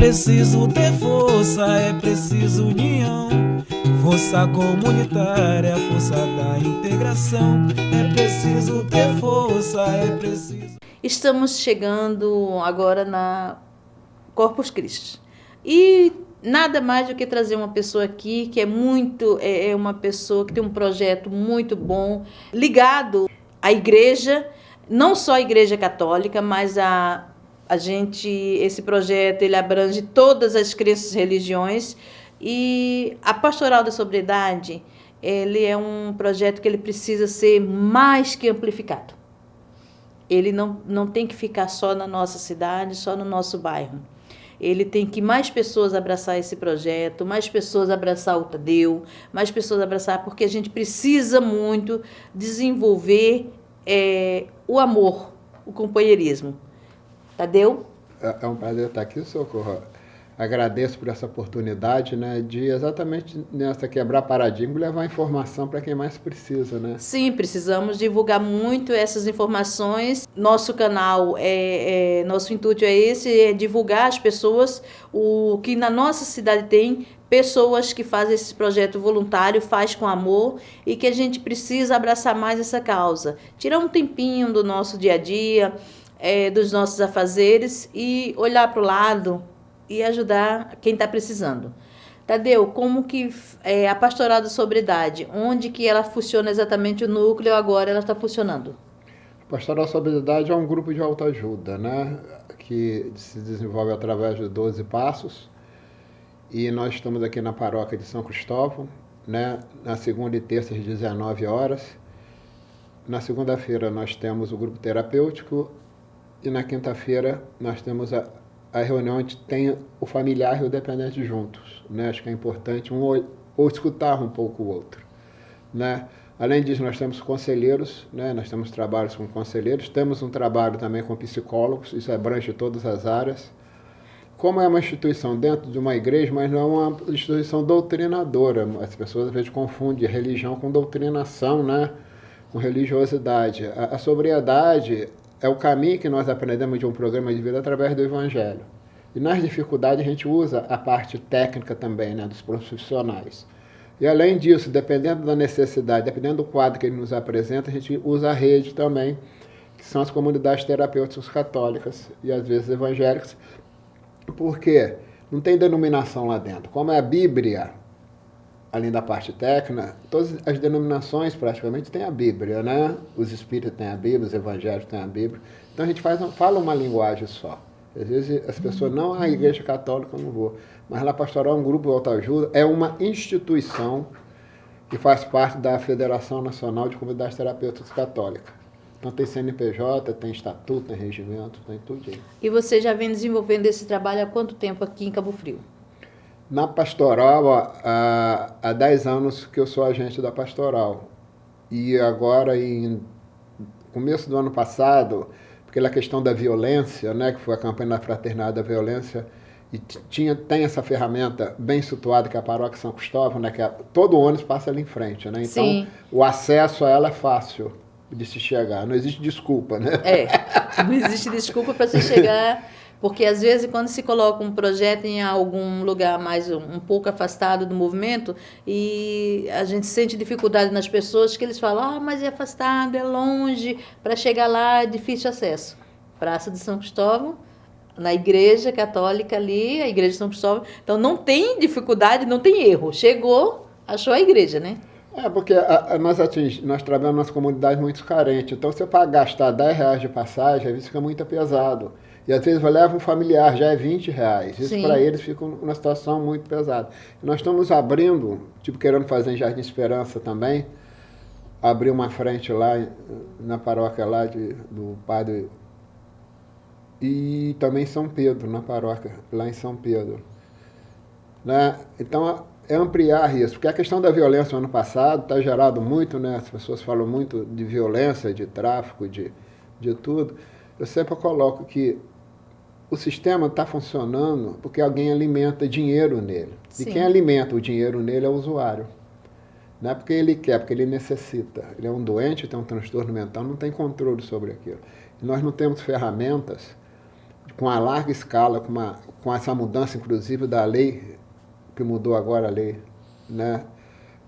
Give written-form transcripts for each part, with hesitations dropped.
preciso ter força, é preciso união. Força comunitária, força da integração. É preciso ter força, é preciso... Estamos chegando agora na Corpus Christi. E nada mais do que trazer uma pessoa aqui que é uma pessoa que tem um projeto muito bom, ligado à igreja, não só a igreja católica, mas esse projeto ele abrange todas as crenças e religiões. E a Pastoral da Sobriedade, ele é um projeto que ele precisa ser mais que amplificado. Ele não tem que ficar só na nossa cidade, só no nosso bairro. Ele tem que mais pessoas abraçar esse projeto, mais pessoas abraçar o Tadeu, mais pessoas abraçar, porque a gente precisa muito desenvolver o amor, o companheirismo. Tadeu? É um prazer estar aqui, Socorro. Agradeço por essa oportunidade, né, de exatamente nessa quebrar paradigma e levar informação para quem mais precisa, né? Sim, precisamos divulgar muito essas informações. Nosso canal, nosso intuito é esse, é divulgar às pessoas o que na nossa cidade tem, pessoas que fazem esse projeto voluntário, faz com amor, e que a gente precisa abraçar mais essa causa. Tirar um tempinho do nosso dia a dia, dos nossos afazeres e olhar para o lado e ajudar quem está precisando. Tadeu, como que a Pastoral da Sobriedade, onde que ela funciona exatamente o núcleo agora ela está funcionando? A Pastoral da Sobriedade é um grupo de autoajuda, né, que se desenvolve através de 12 passos, e nós estamos aqui na paróquia de São Cristóvão, né, na segunda e terça às 19 horas. Na segunda-feira nós temos o grupo terapêutico e na quinta-feira nós temos a reunião onde tem o familiar e o dependente juntos, né? Acho que é importante ou escutar um pouco o outro, né? Além disso, nós temos conselheiros, né? Nós temos trabalhos com conselheiros, temos um trabalho também com psicólogos, isso abrange todas as áreas. Como é uma instituição dentro de uma igreja, mas não é uma instituição doutrinadora, as pessoas às vezes confundem religião com doutrinação, né? Com religiosidade. A sobriedade é o caminho que nós aprendemos de um programa de vida através do Evangelho. E nas dificuldades a gente usa a parte técnica também, né, dos profissionais. E além disso, dependendo da necessidade, dependendo do quadro que ele nos apresenta, a gente usa a rede também, que são as comunidades terapêuticas católicas e às vezes evangélicas. Por quê? Não tem denominação lá dentro. Como é a Bíblia, além da parte técnica, todas as denominações praticamente têm a Bíblia, né? Os espíritos têm a Bíblia, os evangélicos têm a Bíblia. Então a gente fala uma linguagem só. Às vezes as pessoas, não, a igreja católica eu não vou. Mas lá Pastoral é um grupo de autoajuda, é uma instituição que faz parte da Federação Nacional de Comunidades Terapêuticas Católicas. Então tem CNPJ, tem estatuto, tem regimento, tem tudo aí. E você já vem desenvolvendo esse trabalho há quanto tempo aqui em Cabo Frio? Na Pastoral, há 10 anos que eu sou agente da Pastoral. E agora, em começo do ano passado, pela questão da violência, né, que foi a campanha da Fraternidade da Violência, e tem essa ferramenta bem situada, que é a Paróquia São Cristóvão, né, que todo ônibus passa ali em frente, né? Então, sim, o acesso a ela é fácil de se chegar. Não existe desculpa, né? Não existe desculpa para se chegar... Porque, às vezes, quando se coloca um projeto em algum lugar mais um pouco afastado do movimento, e a gente sente dificuldade nas pessoas, que eles falam, mas é afastado, é longe, para chegar lá é difícil acesso. Praça de São Cristóvão, na igreja católica ali, a igreja de São Cristóvão. Então, não tem dificuldade, não tem erro. Chegou, achou a igreja, né? Porque nós trabalhamos nas comunidades muito carentes. Então, você para gastar R$10 de passagem, às vezes fica muito pesado. E às vezes leva um familiar, já é R$20. Isso para eles fica uma situação muito pesada. E nós estamos abrindo, querendo fazer em Jardim Esperança também, abrir uma frente lá na paróquia lá do Padre, e também em São Pedro, na paróquia lá em São Pedro. Né? Então, é ampliar isso, porque a questão da violência no ano passado está gerado muito, né? As pessoas falam muito de violência, de tráfico, de tudo. Eu sempre coloco que o sistema está funcionando porque alguém alimenta dinheiro nele. Sim. E quem alimenta o dinheiro nele é o usuário. Não é porque ele quer, porque ele necessita. Ele é um doente, tem um transtorno mental, não tem controle sobre aquilo. E nós não temos ferramentas com a larga escala, com essa mudança, inclusive, da lei, que mudou agora a lei, né,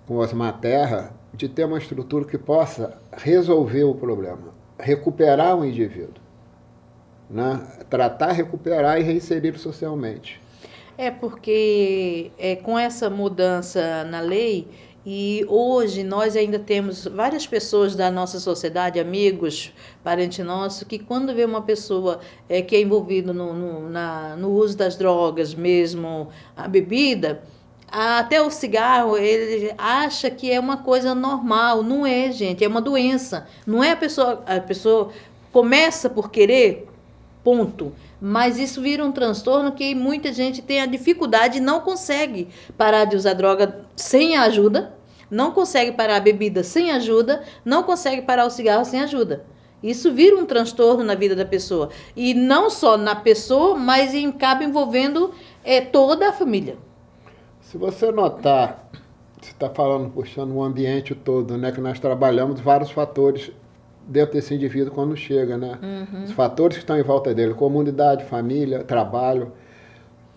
com o Osmar Terra, de ter uma estrutura que possa resolver o problema, recuperar o indivíduo, né, tratar, recuperar e reinserir socialmente. Porque com essa mudança na lei, e hoje nós ainda temos várias pessoas da nossa sociedade, amigos, parentes nossos, que quando vê uma pessoa que é envolvida no uso das drogas, mesmo a bebida, até o cigarro, ele acha que é uma coisa normal. Não é, gente, é uma doença. Não é a pessoa começa por querer, ponto. Mas isso vira um transtorno que muita gente tem a dificuldade e não consegue parar de usar droga sem ajuda, não consegue parar a bebida sem ajuda, não consegue parar o cigarro sem ajuda. Isso vira um transtorno na vida da pessoa. E não só na pessoa, mas acaba envolvendo toda a família. Se você notar, você está falando, puxando o ambiente todo, né, que nós trabalhamos vários fatores dentro desse indivíduo quando chega, né? Uhum. Os fatores que estão em volta dele, comunidade, família, trabalho.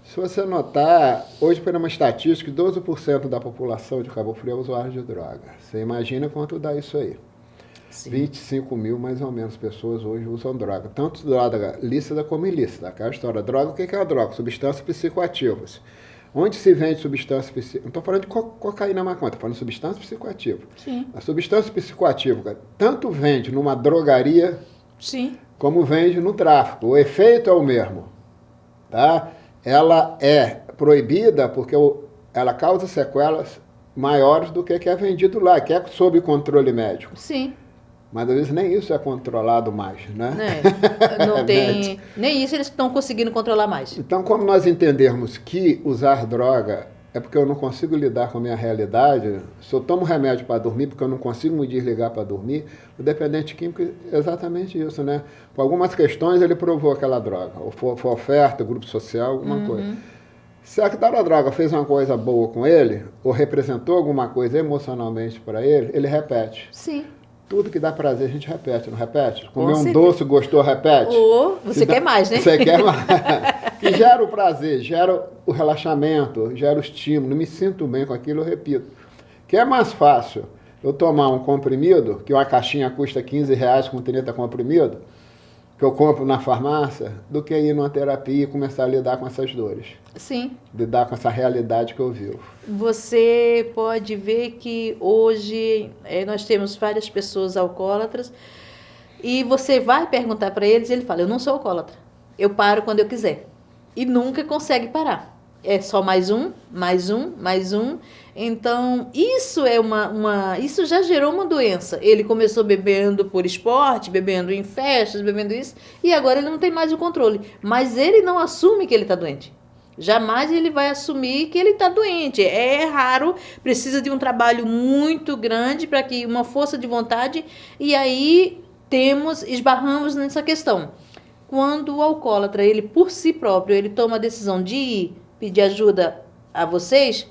Se você notar, hoje, por uma estatística, 12% da população de Cabo Frio é usuário de droga. Você imagina quanto dá isso aí? Sim. 25 mil, mais ou menos, pessoas hoje usam droga. Tanto droga lícita como ilícita. Aquela história, droga, o que é a droga? Substâncias psicoativas. Onde se vende substância psicoativa? Não estou falando de cocaína, maconha, estou falando de substância psicoativa. Sim. A substância psicoativa tanto vende numa drogaria, sim, como vende no tráfico. O efeito é o mesmo. Tá? Ela é proibida porque ela causa sequelas maiores do que é vendido lá, que é sob controle médico. Sim. Mas às vezes nem isso é controlado mais, né? Não tem, nem isso eles estão conseguindo controlar mais. Então, como nós entendermos que usar droga é porque eu não consigo lidar com a minha realidade, se eu tomo remédio para dormir porque eu não consigo me desligar para dormir, o dependente químico é exatamente isso, né? Por algumas questões ele provou aquela droga, ou foi oferta, grupo social, alguma coisa. Se aquela droga fez uma coisa boa com ele, ou representou alguma coisa emocionalmente para ele repete. Sim. Tudo que dá prazer a gente repete, não repete? Comer um doce, gostou, repete? Ou você quer mais, né? Você quer mais. E gera o prazer, gera o relaxamento, gera o estímulo. Me sinto bem com aquilo, eu repito. Que é mais fácil eu tomar um comprimido, que uma caixinha custa R$15 com 30 comprimidos, que eu compro na farmácia, do que ir numa terapia e começar a lidar com essas dores. Sim. Lidar com essa realidade que eu vivo. Você pode ver que hoje nós temos várias pessoas alcoólatras e você vai perguntar para eles e ele fala, eu não sou alcoólatra, eu paro quando eu quiser. E nunca consegue parar. É só mais um, mais um, mais um. Então, isso isso já gerou uma doença. Ele começou bebendo por esporte, bebendo em festas, bebendo isso, e agora ele não tem mais o controle. Mas ele não assume que ele está doente. Jamais ele vai assumir que ele está doente. É raro, precisa de um trabalho muito grande para que uma força de vontade, e aí esbarramos nessa questão. Quando o alcoólatra, ele por si próprio, ele toma a decisão de ir pedir ajuda a vocês,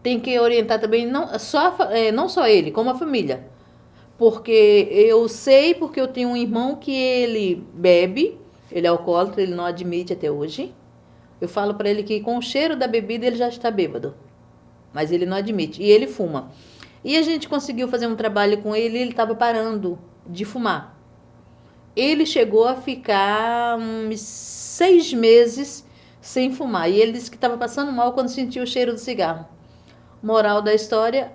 tem que orientar também não só ele, como a família. Porque eu sei, porque eu tenho um irmão que ele bebe, ele é alcoólatra, ele não admite até hoje. Eu falo para ele que com o cheiro da bebida ele já está bêbado, mas ele não admite. E ele fuma. E a gente conseguiu fazer um trabalho com ele e ele estava parando de fumar. Ele chegou a ficar uns 6 meses sem fumar. E ele disse que estava passando mal quando sentiu o cheiro do cigarro. Moral da história,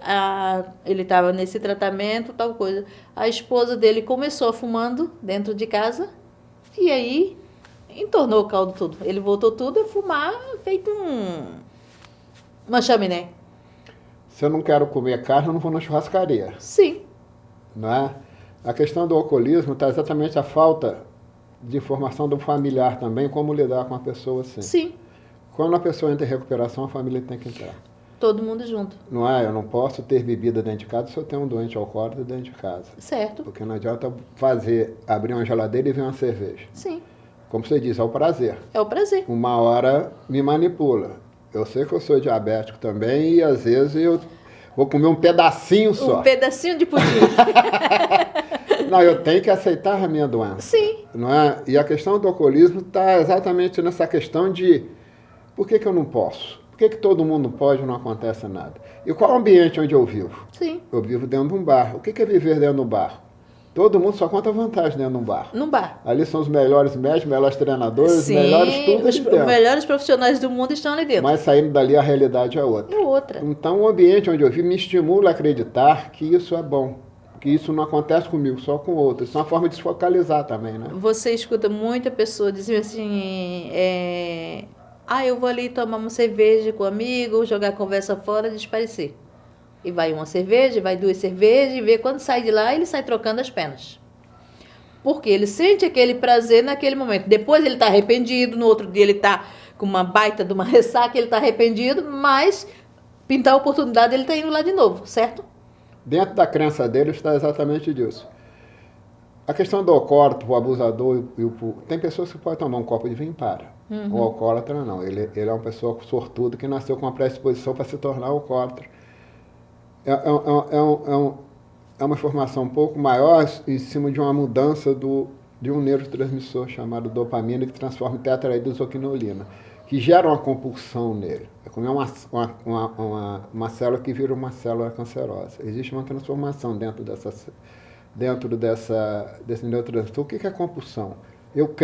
ele estava nesse tratamento, tal coisa. A esposa dele começou fumando dentro de casa e aí entornou o caldo tudo. Ele voltou tudo a fumar feito uma chaminé. Se eu não quero comer carne, eu não vou na churrascaria. Sim. Não é? A questão do alcoolismo está exatamente a falta de informação do familiar também, como lidar com uma pessoa assim. Sim. Quando a pessoa entra em recuperação, a família tem que entrar. Todo mundo junto. Não é? Eu não posso ter bebida dentro de casa se eu tenho um doente alcoólatra dentro de casa. Certo. Porque não adianta abrir uma geladeira e ver uma cerveja. Sim. Como você diz, é o prazer. É o prazer. Uma hora me manipula. Eu sei que eu sou diabético também e às vezes eu vou comer um pedacinho só. Um pedacinho de pudim. Não, eu tenho que aceitar a minha doença. Sim. Não é? E a questão do alcoolismo está exatamente nessa questão de por que eu não posso? Por que todo mundo pode e não acontece nada? E qual é o ambiente onde eu vivo? Sim. Eu vivo dentro de um bar. O que é viver dentro de um bar? Todo mundo só conta vantagem dentro de um bar. Num bar. Ali são os melhores médicos, melhores treinadores, Sim, os melhores tudo os ali dentro. melhores profissionais do mundo estão ali dentro. Mas saindo dali a realidade é outra. É outra. Então o ambiente onde eu vivo me estimula a acreditar que isso é bom. Que isso não acontece comigo, só com outros. Isso é uma forma de se focalizar também, né? Você escuta muita pessoa dizer assim, eu vou ali tomar uma cerveja com um amigo, jogar a conversa fora e desaparecer. E vai uma cerveja, vai duas cervejas, e vê quando sai de lá, ele sai trocando as penas. Porque ele sente aquele prazer naquele momento. Depois ele está arrependido, no outro dia ele está com uma baita de uma ressaca, ele está arrependido, mas pintar a oportunidade ele está indo lá de novo, certo? Dentro da crença dele está exatamente disso. A questão do alcoólatra, o abusador, tem pessoas que podem tomar um copo de vinho e para. O alcoólatra não, ele é uma pessoa sortuda que nasceu com uma predisposição para se tornar alcoólatra. É uma informação um pouco maior em cima de uma mudança de um neurotransmissor chamado dopamina que transforma em tetrahidrozoquinolina, que gera uma compulsão nele. É como uma célula que vira uma célula cancerosa. Existe uma transformação dentro desse neurotransmissor. O que é compulsão? Eu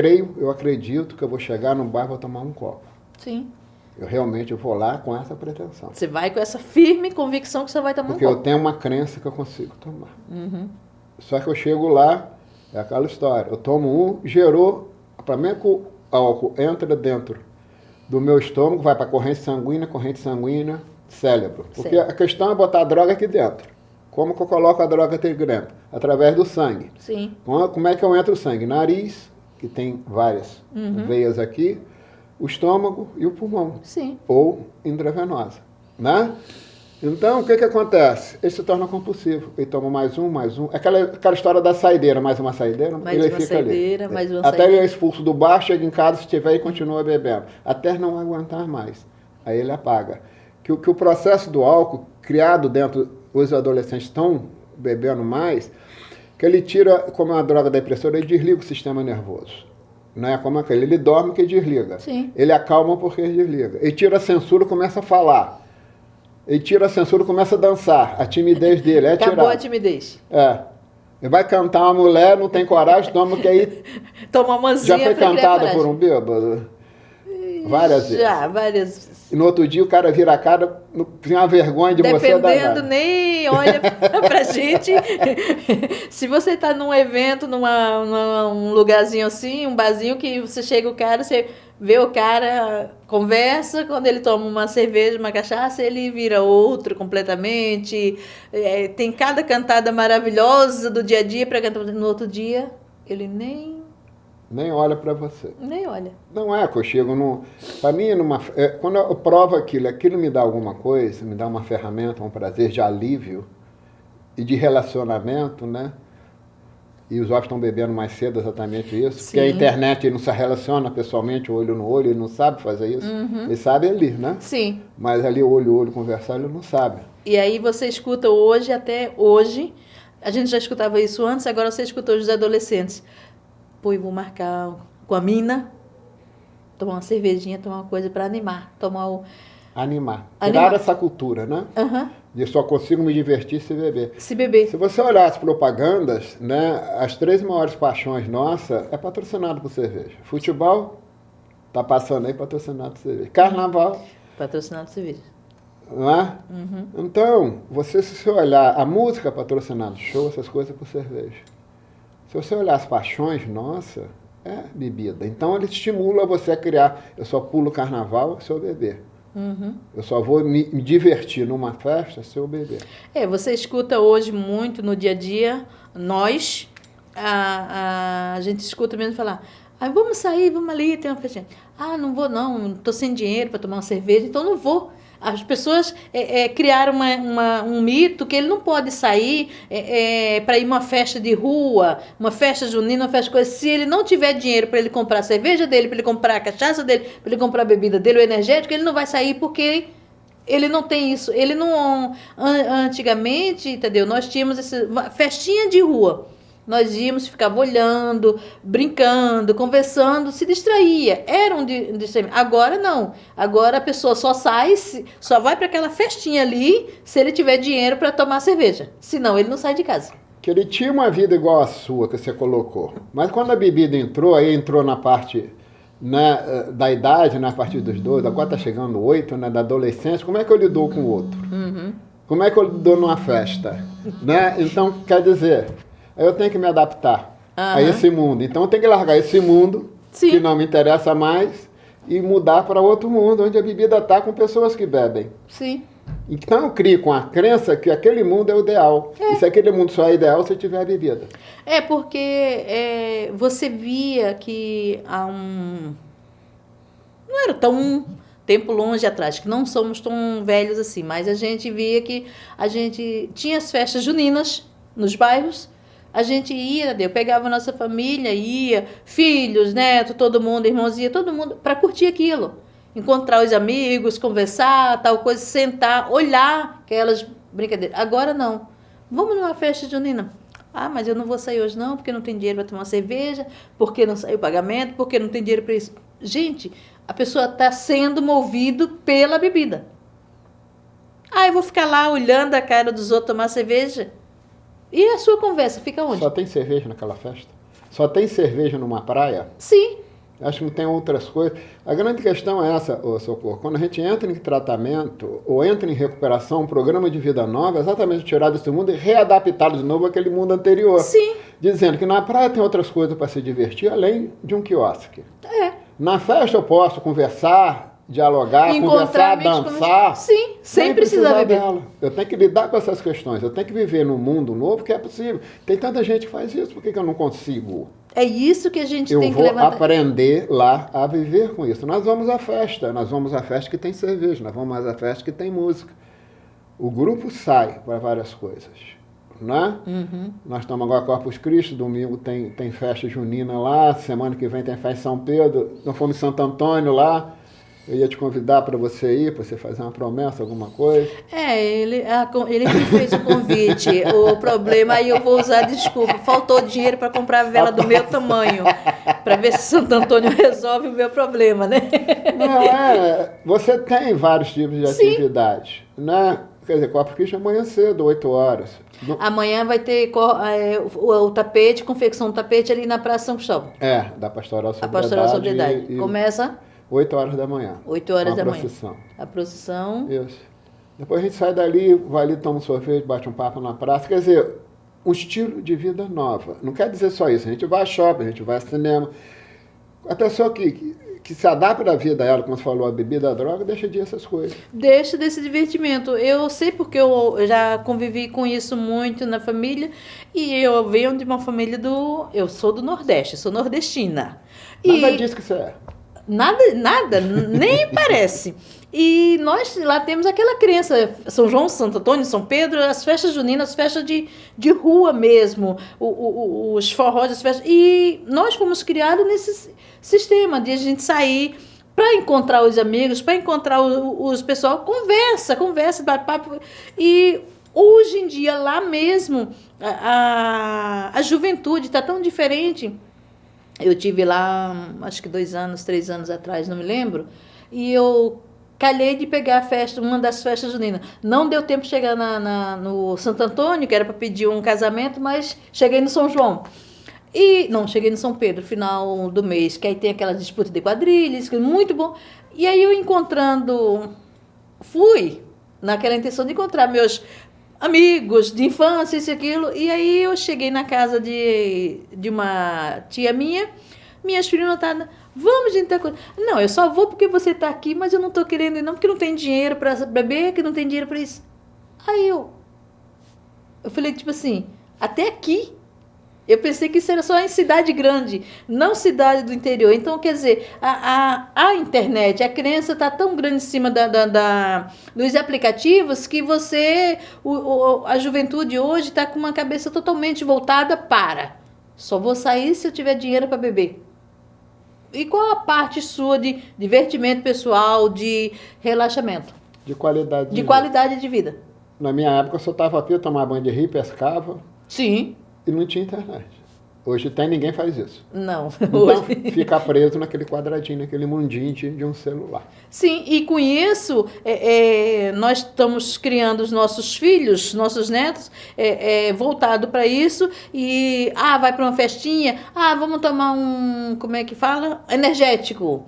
acredito que eu vou chegar num bar e vou tomar um copo. Sim. Eu vou lá com essa pretensão. Você vai com essa firme convicção que você vai tomar Porque um copo. eu tenho uma crença que eu consigo tomar. Só que eu chego lá, é aquela história. Eu tomo gerou, para mim o álcool entra dentro do meu estômago, vai para a corrente sanguínea, cérebro. Porque a questão é botar a droga aqui dentro. Como que eu coloco a droga aqui dentro? Através do sangue. Sim. Como é que eu entro o sangue? Nariz, que tem várias veias aqui, o estômago e o pulmão. Sim. Ou intravenosa, né? Então, o que acontece? Ele se torna compulsivo. Ele toma mais um. Aquela história da saideira, mais uma saideira, ele fica ali. Até ele é expulso do bar, chega em casa, se tiver, e continua bebendo. Até não aguentar mais. Aí ele apaga. Que o processo do álcool, criado dentro, os adolescentes estão bebendo mais, que ele tira, como é uma droga depressora, ele desliga o sistema nervoso. Não é como aquele, ele dorme que desliga. Sim. Ele acalma porque desliga. Ele tira a censura e começa a falar. Ele tira a censura e começa a dançar. A timidez dele é Acabou tirada. a timidez. Ele vai cantar uma mulher, não tem coragem, toma que aí... Toma uma Já foi cantada por um bêbado? Várias vezes. Já, várias vezes. E no outro dia o cara vira a cara, tem uma vergonha de você dançar. Dependendo, nem olha pra gente. Se você está num evento, num lugarzinho assim, um barzinho que você chega o cara, você vê o cara, conversa, quando ele toma uma cerveja, uma cachaça, ele vira outro completamente. Tem cada cantada maravilhosa do dia a dia para cantar no outro dia, ele nem olha para você. Nem olha. Não é que eu chego no... Para mim, quando eu provo aquilo me dá alguma coisa, me dá uma ferramenta, um prazer de alívio e de relacionamento, né? E os jovens estão bebendo mais cedo exatamente isso. Sim. Porque a internet ele não se relaciona pessoalmente, olho no olho, ele não sabe fazer isso. Ele sabe ali, né? Sim. Mas ali, olho no olho, conversar, ele não sabe. E aí você escuta hoje, até hoje, a gente já escutava isso antes, agora você escutou os adolescentes. Pô, eu vou marcar com a mina, tomar uma cervejinha, tomar uma coisa para animar. Animar. Tirar essa cultura, né? De só consigo me divertir se beber. Se beber. Se você olhar as propagandas, né, as 3 maiores paixões nossas é patrocinado por cerveja. Futebol, tá passando aí patrocinado por cerveja. Carnaval. Patrocinado por cerveja. Não é? Então, se você olhar a música patrocinada, show, essas coisas por cerveja. Se você olhar as paixões, nossa, é bebida. Então, ele estimula você a criar. Eu só pulo carnaval se eu beber. Eu só vou me divertir numa festa se eu beber. Você escuta hoje muito no dia a dia, nós, a gente escuta mesmo falar, vamos sair, vamos ali, tem uma festinha. Não vou não, estou sem dinheiro para tomar uma cerveja, então não vou. As pessoas criaram um mito que ele não pode sair para ir uma festa de rua, uma festa junina, uma festa de coisa. Se ele não tiver dinheiro para ele comprar a cerveja dele, para ele comprar a cachaça dele, para ele comprar a bebida dele, o energético, ele não vai sair porque ele não tem isso. Ele não... Antigamente, entendeu? Nós tínhamos essa festinha de rua. Nós íamos, ficava olhando, brincando, conversando, se distraía. Era um distraimento. Agora não. Agora a pessoa só sai, só vai para aquela festinha ali se ele tiver dinheiro para tomar cerveja. Senão ele não sai de casa. Que ele tinha uma vida igual a sua, que você colocou. Mas quando a bebida entrou, aí entrou na parte, né, da idade, né, a partir dos 12, agora está chegando 8, né, da adolescência, como é que eu lido com o outro? Como é que eu lido numa festa? Né? Então, quer dizer, eu tenho que me adaptar a esse mundo. Então, eu tenho que largar esse mundo, que não me interessa mais, e mudar para outro mundo, onde a bebida está com pessoas que bebem. Sim. Então eu crio com a crença que aquele mundo é o ideal. E se aquele mundo só é ideal se tiver a bebida. É porque você via que não era tão tempo longe atrás, que não somos tão velhos assim, mas a gente via que a gente tinha as festas juninas nos bairros, a gente ia, eu pegava a nossa família, ia, filhos, netos, todo mundo, irmãos, ia todo mundo para curtir aquilo. Encontrar os amigos, conversar, tal coisa, sentar, olhar aquelas brincadeiras. Agora não. Vamos numa festa junina. Ah, mas eu não vou sair hoje não, porque não tem dinheiro para tomar cerveja, porque não saiu o pagamento, porque não tem dinheiro para isso. Gente, a pessoa está sendo movido pela bebida. Ah, eu vou ficar lá olhando a cara dos outros tomar cerveja. E a sua conversa fica onde? Só tem cerveja naquela festa? Só tem cerveja numa praia? Sim. Acho que não tem outras coisas. A grande questão é essa, Socorro. Quando a gente entra em tratamento ou entra em recuperação, um programa de vida nova, é exatamente tirar desse mundo e readaptá-lo de novo àquele mundo anterior. Sim. Dizendo que na praia tem outras coisas para se divertir, além de um quiosque. É. Na festa eu posso conversar, dialogar, conversar, dançar. Sim, sem precisar beber. Dela. Eu tenho que lidar com essas questões. Eu tenho que viver num mundo novo que é possível. Tem tanta gente que faz isso, por que eu não consigo? É isso que a gente tem que levantar. Eu vou aprender lá a viver com isso. Nós vamos à festa que tem cerveja, nós vamos à festa que tem música. O grupo sai para várias coisas, né? Nós estamos agora Corpus Christi, domingo tem festa junina lá, semana que vem tem festa em São Pedro, nós fomos em Santo Antônio lá. Eu ia te convidar para você ir, para você fazer uma promessa, alguma coisa. Ele que fez o convite. O problema, aí eu vou usar desculpa. Faltou dinheiro para comprar a vela do meu tamanho. Para ver se Santo Antônio resolve o meu problema, né? Não, você tem vários tipos de atividade, né? Quer dizer, Corpus Christi amanhã cedo, 8 horas. Amanhã vai ter o tapete, confecção do tapete ali na Praça São Cristóvão. Da Pastoral Sobriedade. A Pastoral Sobriedade. Começa... 8 horas da manhã. 8 horas da manhã. Procissão. A procissão. Isso. Depois a gente sai dali, vai ali, toma um sorvete, bate um papo na praça. Quer dizer, um estilo de vida nova. Não quer dizer só isso. A gente vai a shopping, a gente vai a cinema. A pessoa que se adapta à vida dela, como você falou, a bebida, a droga, deixa de ir essas coisas. Deixa desse divertimento. Eu sei porque eu já convivi com isso muito na família. E eu venho de uma família Eu sou do Nordeste, sou nordestina. Nada disso que você é. Nada, nem parece. E nós lá temos aquela crença, São João, Santo Antônio, São Pedro, as festas juninas, as festas de rua mesmo, os forrós, as festas. E nós fomos criados nesse sistema de a gente sair para encontrar os amigos, para encontrar os pessoal, conversa, bate papo. E hoje em dia, lá mesmo, a juventude está tão diferente. Eu tive lá, acho que 2 anos, 3 anos atrás, não me lembro, e eu calhei de pegar a festa, uma das festas juninas. Não deu tempo de chegar no Santo Antônio, que era para pedir um casamento, mas cheguei no São João. Cheguei no São Pedro, final do mês, que aí tem aquela disputa de quadrilhas, que é muito bom. E aí eu fui naquela intenção de encontrar meus amigos de infância, isso e aquilo. E aí eu cheguei na casa de uma tia minhas filhas notaram, vamos, gente, não, eu só vou porque você está aqui, mas eu não estou querendo ir não, porque não tem dinheiro para beber, que não tem dinheiro para isso. Aí eu falei, tipo assim, até aqui. Eu pensei que isso era só em cidade grande, não cidade do interior. Então, quer dizer, a internet, a crença está tão grande em cima dos aplicativos que a juventude hoje está com uma cabeça totalmente voltada para só vou sair se eu tiver dinheiro para beber. E qual a parte sua de divertimento pessoal, de relaxamento? De qualidade de qualidade de vida. Na minha época, eu só estava aqui, eu tomava banho de rio, pescava. Sim. e não tinha internet. Hoje tem, ninguém faz isso. Não. Então, Hoje... fica preso naquele quadradinho, naquele mundinho de um celular. Sim, e com isso, nós estamos criando os nossos filhos, nossos netos, voltado para isso, e, vai para uma festinha, vamos tomar um, como é que fala? Energético.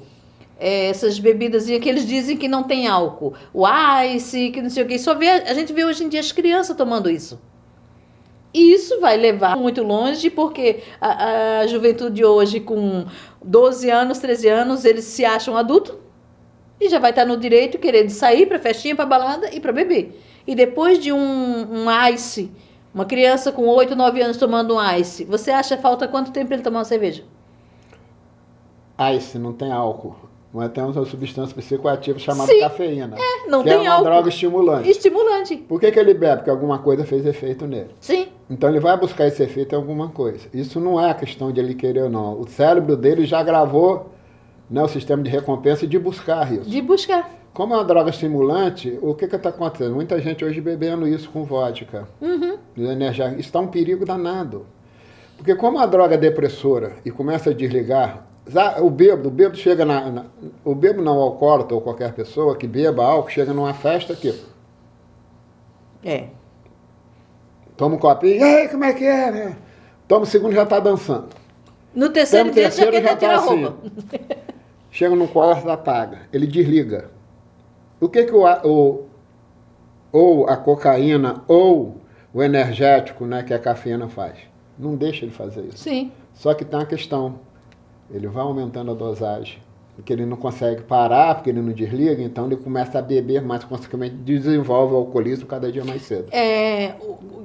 Essas bebidas que eles dizem que não tem álcool. O ice, que não sei o que. A gente vê hoje em dia as crianças tomando isso. E isso vai levar muito longe, porque a juventude hoje, com 12 anos, 13 anos, eles se acham adultos e já vai estar no direito querendo sair para festinha, para balada e para beber. E depois de um ice, uma criança com 8, 9 anos tomando um ice, você acha falta quanto tempo para ele tomar uma cerveja? Ice não tem álcool. Mas tem uma substância psicoativa chamada Sim, cafeína. não que tem é uma álcool. droga estimulante. Estimulante. Por que ele bebe? Porque alguma coisa fez efeito nele. Sim. Então ele vai buscar esse efeito em alguma coisa. Isso não é a questão de ele querer ou não. O cérebro dele já gravou, né, o sistema de recompensa de buscar isso. De buscar. Como é uma droga estimulante, o que está acontecendo? Muita gente hoje bebendo isso com vodka. Isso está um perigo danado. Porque como a droga é depressora e começa a desligar, o bêbado chega o bêbado não, o alcoólatra ou qualquer pessoa que beba álcool, chega numa festa aqui. Toma um copinho, e aí, como é que é, né? Toma o segundo, já está dançando. No terceiro dia, já quer tirar a roupa. Assim, chega no quarto, apaga. Ele desliga. O que ou a cocaína ou o energético, né, que a cafeína faz? Não deixa ele fazer isso. Sim. Só que tem uma questão. Ele vai aumentando a dosagem, porque ele não consegue parar, porque ele não desliga, então ele começa a beber, mas consequentemente desenvolve o alcoolismo cada dia mais cedo.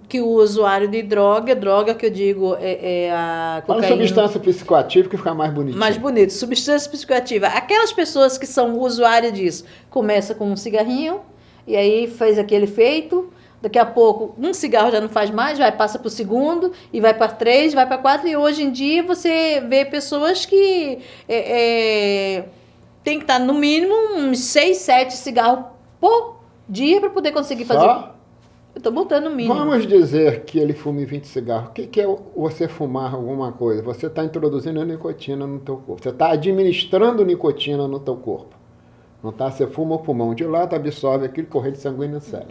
Que o usuário de droga que eu digo é a cocaína. Fala substância psicoativa que fica mais bonitinho. Mais bonito, substância psicoativa. Aquelas pessoas que são usuárias disso, começa com um cigarrinho, e aí faz aquele efeito. Daqui a pouco, um cigarro já não faz mais, passa para o segundo, e vai para 3, vai para 4, e hoje em dia você vê pessoas que tem que estar no mínimo uns 6, 7 cigarros por dia para poder conseguir fazer. Só? Eu estou botando no mínimo. Vamos dizer que ele fume 20 cigarros. O que é você fumar alguma coisa? Você está introduzindo a nicotina no teu corpo. Você está administrando nicotina no teu corpo. Não tá? Você fuma o pulmão de lado, absorve aquilo, corrente sanguínea séria.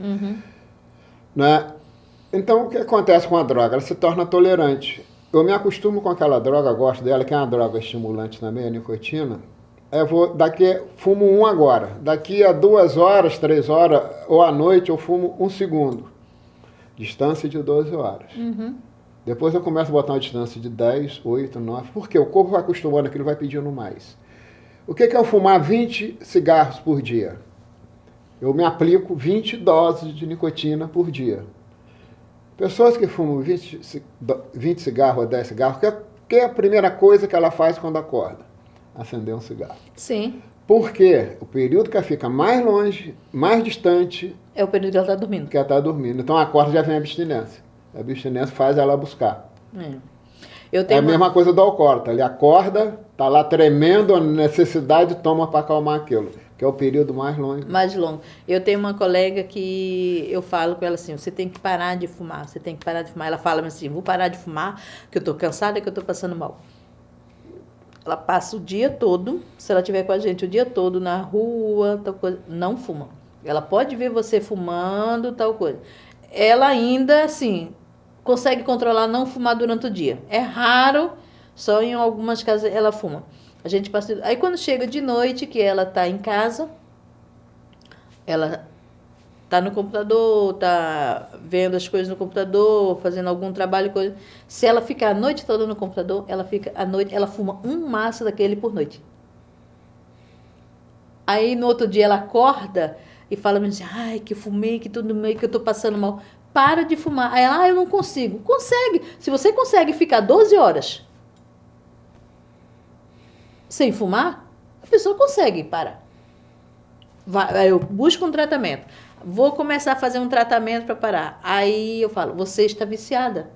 Né? Então, o que acontece com a droga? Ela se torna tolerante. Eu me acostumo com aquela droga, gosto dela, que é uma droga estimulante também, a nicotina. Fumo um agora. Daqui a 2 horas, 3 horas, ou à noite, eu fumo 1 segundo. Distância de 12 horas. Depois eu começo a botar uma distância de 10, 8, 9. Porque o corpo vai acostumando aquilo, vai pedindo mais. O que é eu fumar 20 cigarros por dia? Eu me aplico 20 doses de nicotina por dia. Pessoas que fumam 20 cigarros ou 10 cigarros, que é a primeira coisa que ela faz quando acorda? Acender um cigarro. Sim. Por quê? O período que ela fica mais longe, mais distante... É o período que ela está dormindo. Que ela está dormindo. Então, acorda já vem a abstinência. A abstinência faz ela buscar. É a mesma coisa do alcoólatra. Ele acorda, está lá tremendo, a necessidade toma para acalmar aquilo. Que é o período mais longo. Mais longo. Eu tenho uma colega que eu falo com ela assim, você tem que parar de fumar, você tem que parar de fumar. Ela fala assim, vou parar de fumar, que eu estou cansada, que eu estou passando mal. Ela passa o dia todo, se ela estiver com a gente o dia todo na rua, tal coisa, não fuma. Ela pode ver você fumando, tal coisa. Ela ainda, assim, consegue controlar não fumar durante o dia. É raro, só em algumas casas ela fuma. A gente passa... Aí quando chega de noite, que ela está em casa, ela está no computador, está vendo as coisas no computador, fazendo algum trabalho, coisa. Se ela ficar a noite toda no computador, ela fuma um maço daquele por noite. Aí no outro dia ela acorda e fala assim, ai, que fumei, que tudo meio que eu estou passando mal. Para de fumar. Aí ela, eu não consigo. Consegue. Se você consegue ficar 12 horas sem fumar, a pessoa consegue parar. Eu busco um tratamento. Vou começar a fazer um tratamento para parar. Aí eu falo, você está viciada.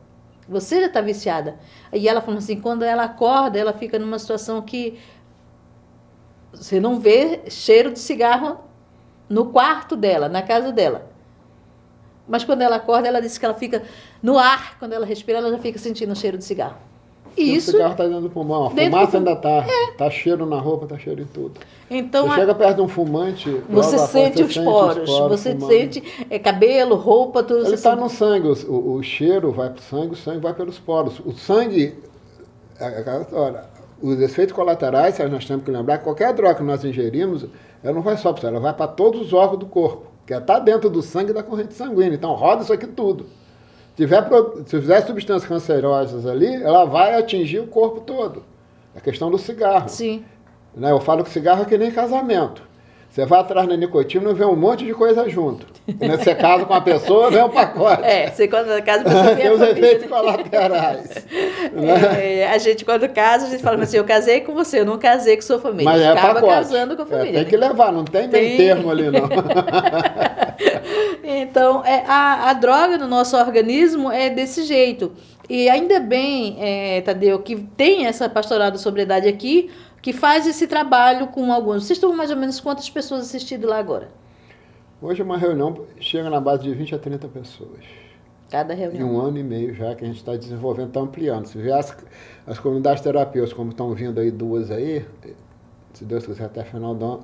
Você já está viciada. E ela falou assim, quando ela acorda, ela fica numa situação que você não vê cheiro de cigarro no quarto dela, na casa dela. Mas quando ela acorda, ela disse que ela fica no ar, quando ela respira, ela já fica sentindo o cheiro de cigarro. E o cigarro está dentro do pulmão, a fumaça ainda está. Tá cheiro na roupa, tá cheiro em tudo. Então, você chega perto de um fumante, você sente os poros, você sente cabelo, roupa, tudo. Ele está no sangue, o cheiro vai para o sangue vai pelos poros. O sangue, os efeitos colaterais, nós temos que lembrar que qualquer droga que nós ingerimos, ela não vai só para o sangue, ela vai para todos os órgãos do corpo, que está dentro do sangue e da corrente sanguínea. Então roda isso aqui tudo. Se tiver substâncias cancerosas ali, ela vai atingir o corpo todo. É questão do cigarro. Sim. Né? Eu falo que cigarro é que nem casamento. Você vai atrás da nicotina e vê um monte de coisa junto. Né? Você casa com uma pessoa, vem um pacote. Você quando casa com uma pessoa, tem os efeitos colaterais. Né? A gente quando casa, a gente fala assim, eu casei com você, eu não casei com sua família. Mas acaba pacote. Casando com a família. Tem que levar, não tem meio termo ali não. Então, a droga no nosso organismo é desse jeito. E ainda bem, Tadeu, que tem essa pastoral da sobriedade aqui, que faz esse trabalho com alguns. Vocês estão mais ou menos quantas pessoas assistindo lá agora? Hoje uma reunião chega na base de 20 a 30 pessoas. Cada reunião. Em 1 ano e meio já que a gente está desenvolvendo, está ampliando. Se vê as comunidades terapêuticas, como estão vindo aí 2 aí, se Deus quiser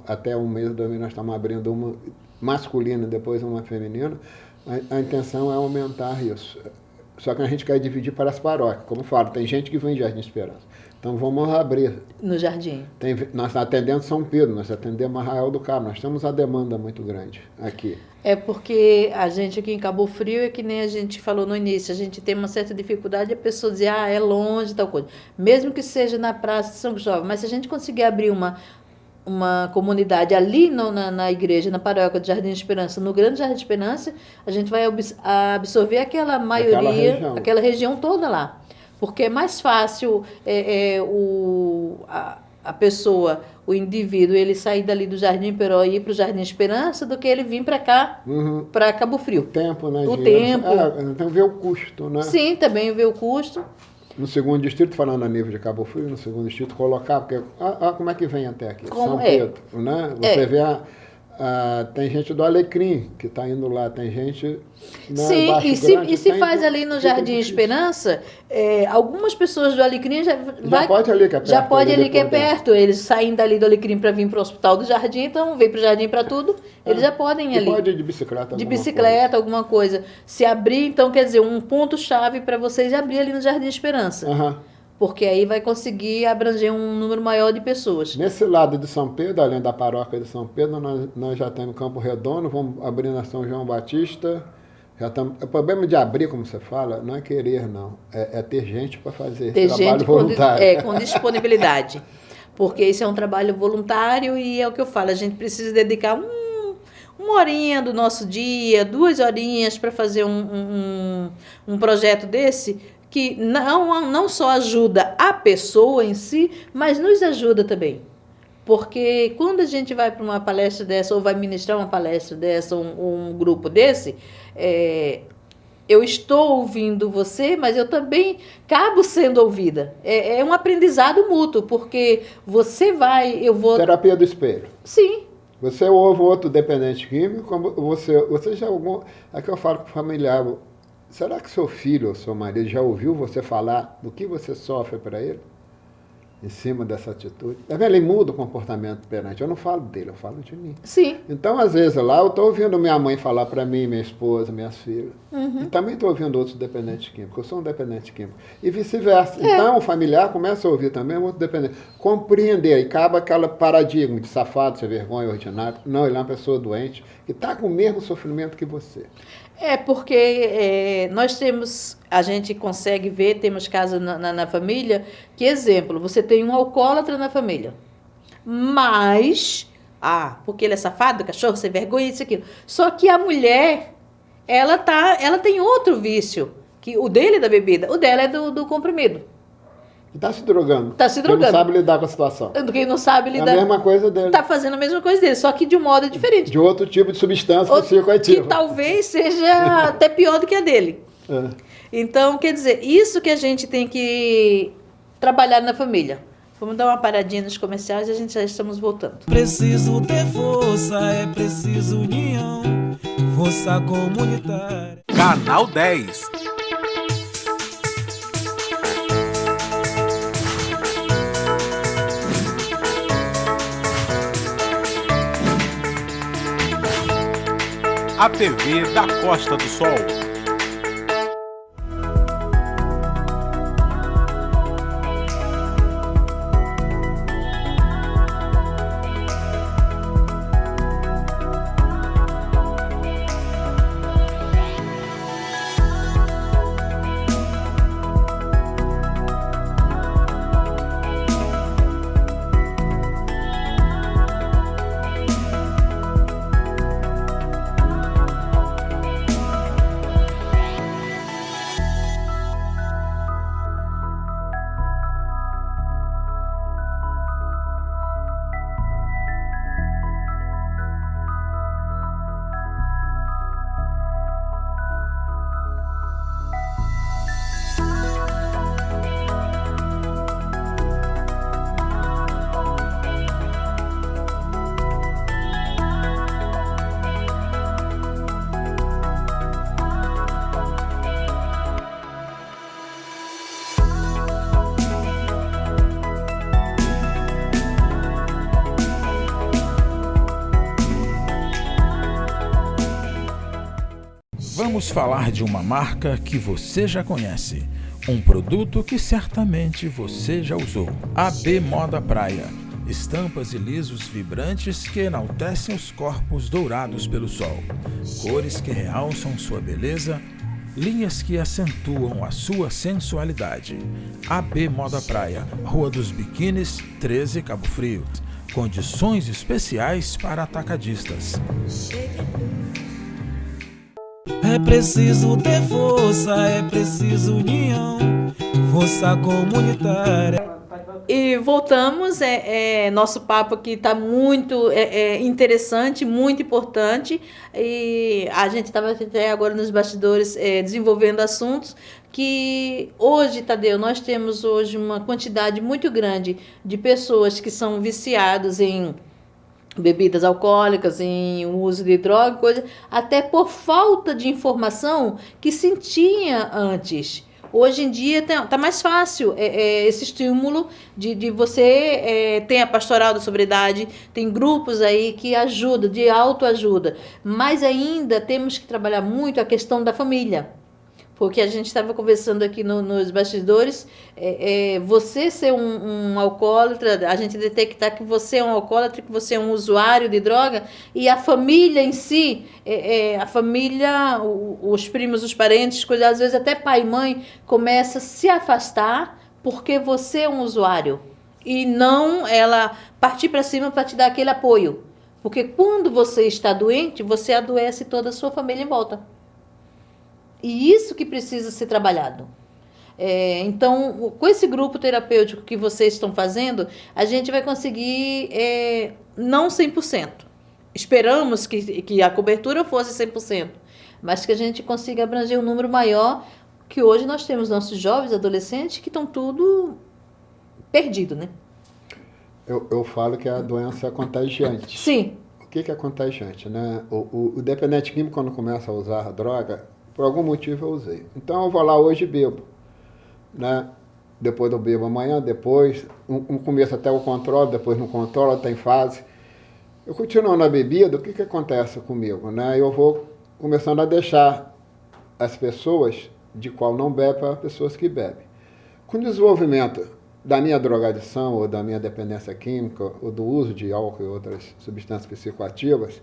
até um mês do ano nós estamos abrindo uma masculina e depois uma feminina, a intenção é aumentar isso. Só que a gente quer dividir para as paróquias. Como eu falo, tem gente que vem em Jardim Esperança. Então vamos abrir. No Jardim. Nós atendemos São Pedro, nós atendemos Arraial do Cabo, nós temos uma demanda muito grande aqui. É porque a gente aqui em Cabo Frio é que nem a gente falou no início, a gente tem uma certa dificuldade, a pessoa dizer, é longe, tal coisa. Mesmo que seja na Praça de São Cristóvão, mas se a gente conseguir abrir uma comunidade ali na igreja, na paróquia de Jardim de Esperança, no Grande Jardim de Esperança, a gente vai absorver aquela maioria, aquela região toda lá. Porque é mais fácil a pessoa, o indivíduo, ele sair dali do Jardim Peró e ir para o Jardim Esperança do que ele vir para cá, para Cabo Frio. O tempo, né? O tempo. Então ver o custo, né? Sim, também ver o custo. No segundo distrito, falando a nível de Cabo Frio, no segundo distrito, colocar, porque como é que vem até aqui? São Pedro, né? Você vê tem gente do Alecrim que está indo lá, tem gente... Sim, e se faz ali no Jardim Esperança, algumas pessoas do Alecrim já pode ali que é perto. Já pode ali que é perto. Eles saem dali do Alecrim para vir para o Hospital do Jardim, então vem para o Jardim para tudo, eles já podem ir ali. Pode ir de bicicleta. De bicicleta, alguma coisa. Se abrir, então quer dizer, um ponto-chave para vocês é abrir ali no Jardim Esperança. Porque aí vai conseguir abranger um número maior de pessoas. Nesse lado de São Pedro, além da paróquia de São Pedro, nós já temos Campo Redondo, vamos abrir na São João Batista. O problema de abrir, como você fala, não é querer, não. É ter gente para fazer esse trabalho voluntário. Com disponibilidade. Porque esse é um trabalho voluntário e é o que eu falo, a gente precisa dedicar uma horinha do nosso dia, 2 horinhas para fazer um projeto desse, que não só ajuda a pessoa em si, mas nos ajuda também. Porque quando a gente vai para uma palestra dessa, ou vai ministrar uma palestra dessa, um grupo desse, eu estou ouvindo você, mas eu também acabo sendo ouvida. É um aprendizado mútuo, porque você vai... Terapia do espelho. Sim. Você ouve outro dependente químico, como você já... Aqui eu falo com o familiar... Será que seu filho ou seu marido já ouviu você falar do que você sofre para ele? Em cima dessa atitude? Ele muda o comportamento perante. Eu não falo dele, eu falo de mim. Sim. Então, às vezes, lá eu estou ouvindo minha mãe falar para mim, minha esposa, minhas filhas. E também estou ouvindo outros dependentes químicos. Eu sou um dependente químico. E vice-versa. Então, o familiar começa a ouvir também outro dependente. Compreender. E acaba aquele paradigma de safado, sem vergonha, ordinário. Não, ele é uma pessoa doente que está com o mesmo sofrimento que você. Porque a gente consegue ver, temos casos na família, que exemplo, você tem um alcoólatra na família, mas, porque ele é safado, cachorro, sem vergonha, isso, aquilo. Só que a mulher, ela tem outro vício, que o dele é da bebida, o dela é do comprimido. Está se drogando. Está se drogando. Quem não sabe lidar com a situação. Quem não sabe lidar. É a mesma coisa dele. Está fazendo a mesma coisa dele, só que de um modo diferente. De outro tipo de substância psicoativa. Que talvez seja até pior do que a dele. Então, quer dizer, isso que a gente tem que trabalhar na família. Vamos dar uma paradinha nos comerciais e a gente já estamos voltando. Preciso ter força, é preciso união. força comunitária. Canal 10. A TV da Costa do Sol. Vamos falar de uma marca que você já conhece, um produto que certamente você já usou. AB Moda Praia, estampas e lisos vibrantes que enaltecem os corpos dourados pelo sol, cores que realçam sua beleza, linhas que acentuam a sua sensualidade. AB Moda Praia, Rua dos Biquínis, 13, Cabo Frio. Condições especiais para atacadistas. É preciso ter força, é preciso união, força comunitária. E voltamos, nosso papo aqui está muito interessante, muito importante, e a gente estava até agora nos bastidores desenvolvendo assuntos que hoje, Tadeu, nós temos hoje uma quantidade muito grande de pessoas que são viciados em bebidas alcoólicas, em uso de droga, coisa, até por falta de informação que se tinha antes. Hoje em dia está mais fácil esse estímulo de você tem a pastoral da sobriedade, tem grupos aí que ajudam, de autoajuda, mas ainda temos que trabalhar muito a questão da família. Porque a gente estava conversando aqui nos bastidores, você ser um alcoólatra, a gente detectar que você é um alcoólatra, que você é um usuário de droga, e a família em si, a família, os primos, os parentes, às vezes até pai e mãe, começa a se afastar porque você é um usuário. E não ela partir para cima para te dar aquele apoio. Porque quando você está doente, você adoece toda a sua família em volta. E isso que precisa ser trabalhado. Então, com esse grupo terapêutico que vocês estão fazendo, a gente vai conseguir, não 100%. Esperamos que a cobertura fosse 100%, mas que a gente consiga abranger um número maior, que hoje nós temos nossos jovens, adolescentes, que estão tudo perdido, né? Eu falo que a doença é contagiante. Sim. O que é contagiante, né? O dependente químico, quando começa a usar a droga, por algum motivo eu usei. Então eu vou lá hoje e bebo, né? Depois eu bebo amanhã, depois, no começo até o controle, depois não controlo, tem fase. Eu continuo na bebida, o que acontece comigo, né? Eu vou começando a deixar as pessoas de qual não bebe para pessoas que bebem. Com o desenvolvimento da minha drogadição ou da minha dependência química ou do uso de álcool e outras substâncias psicoativas,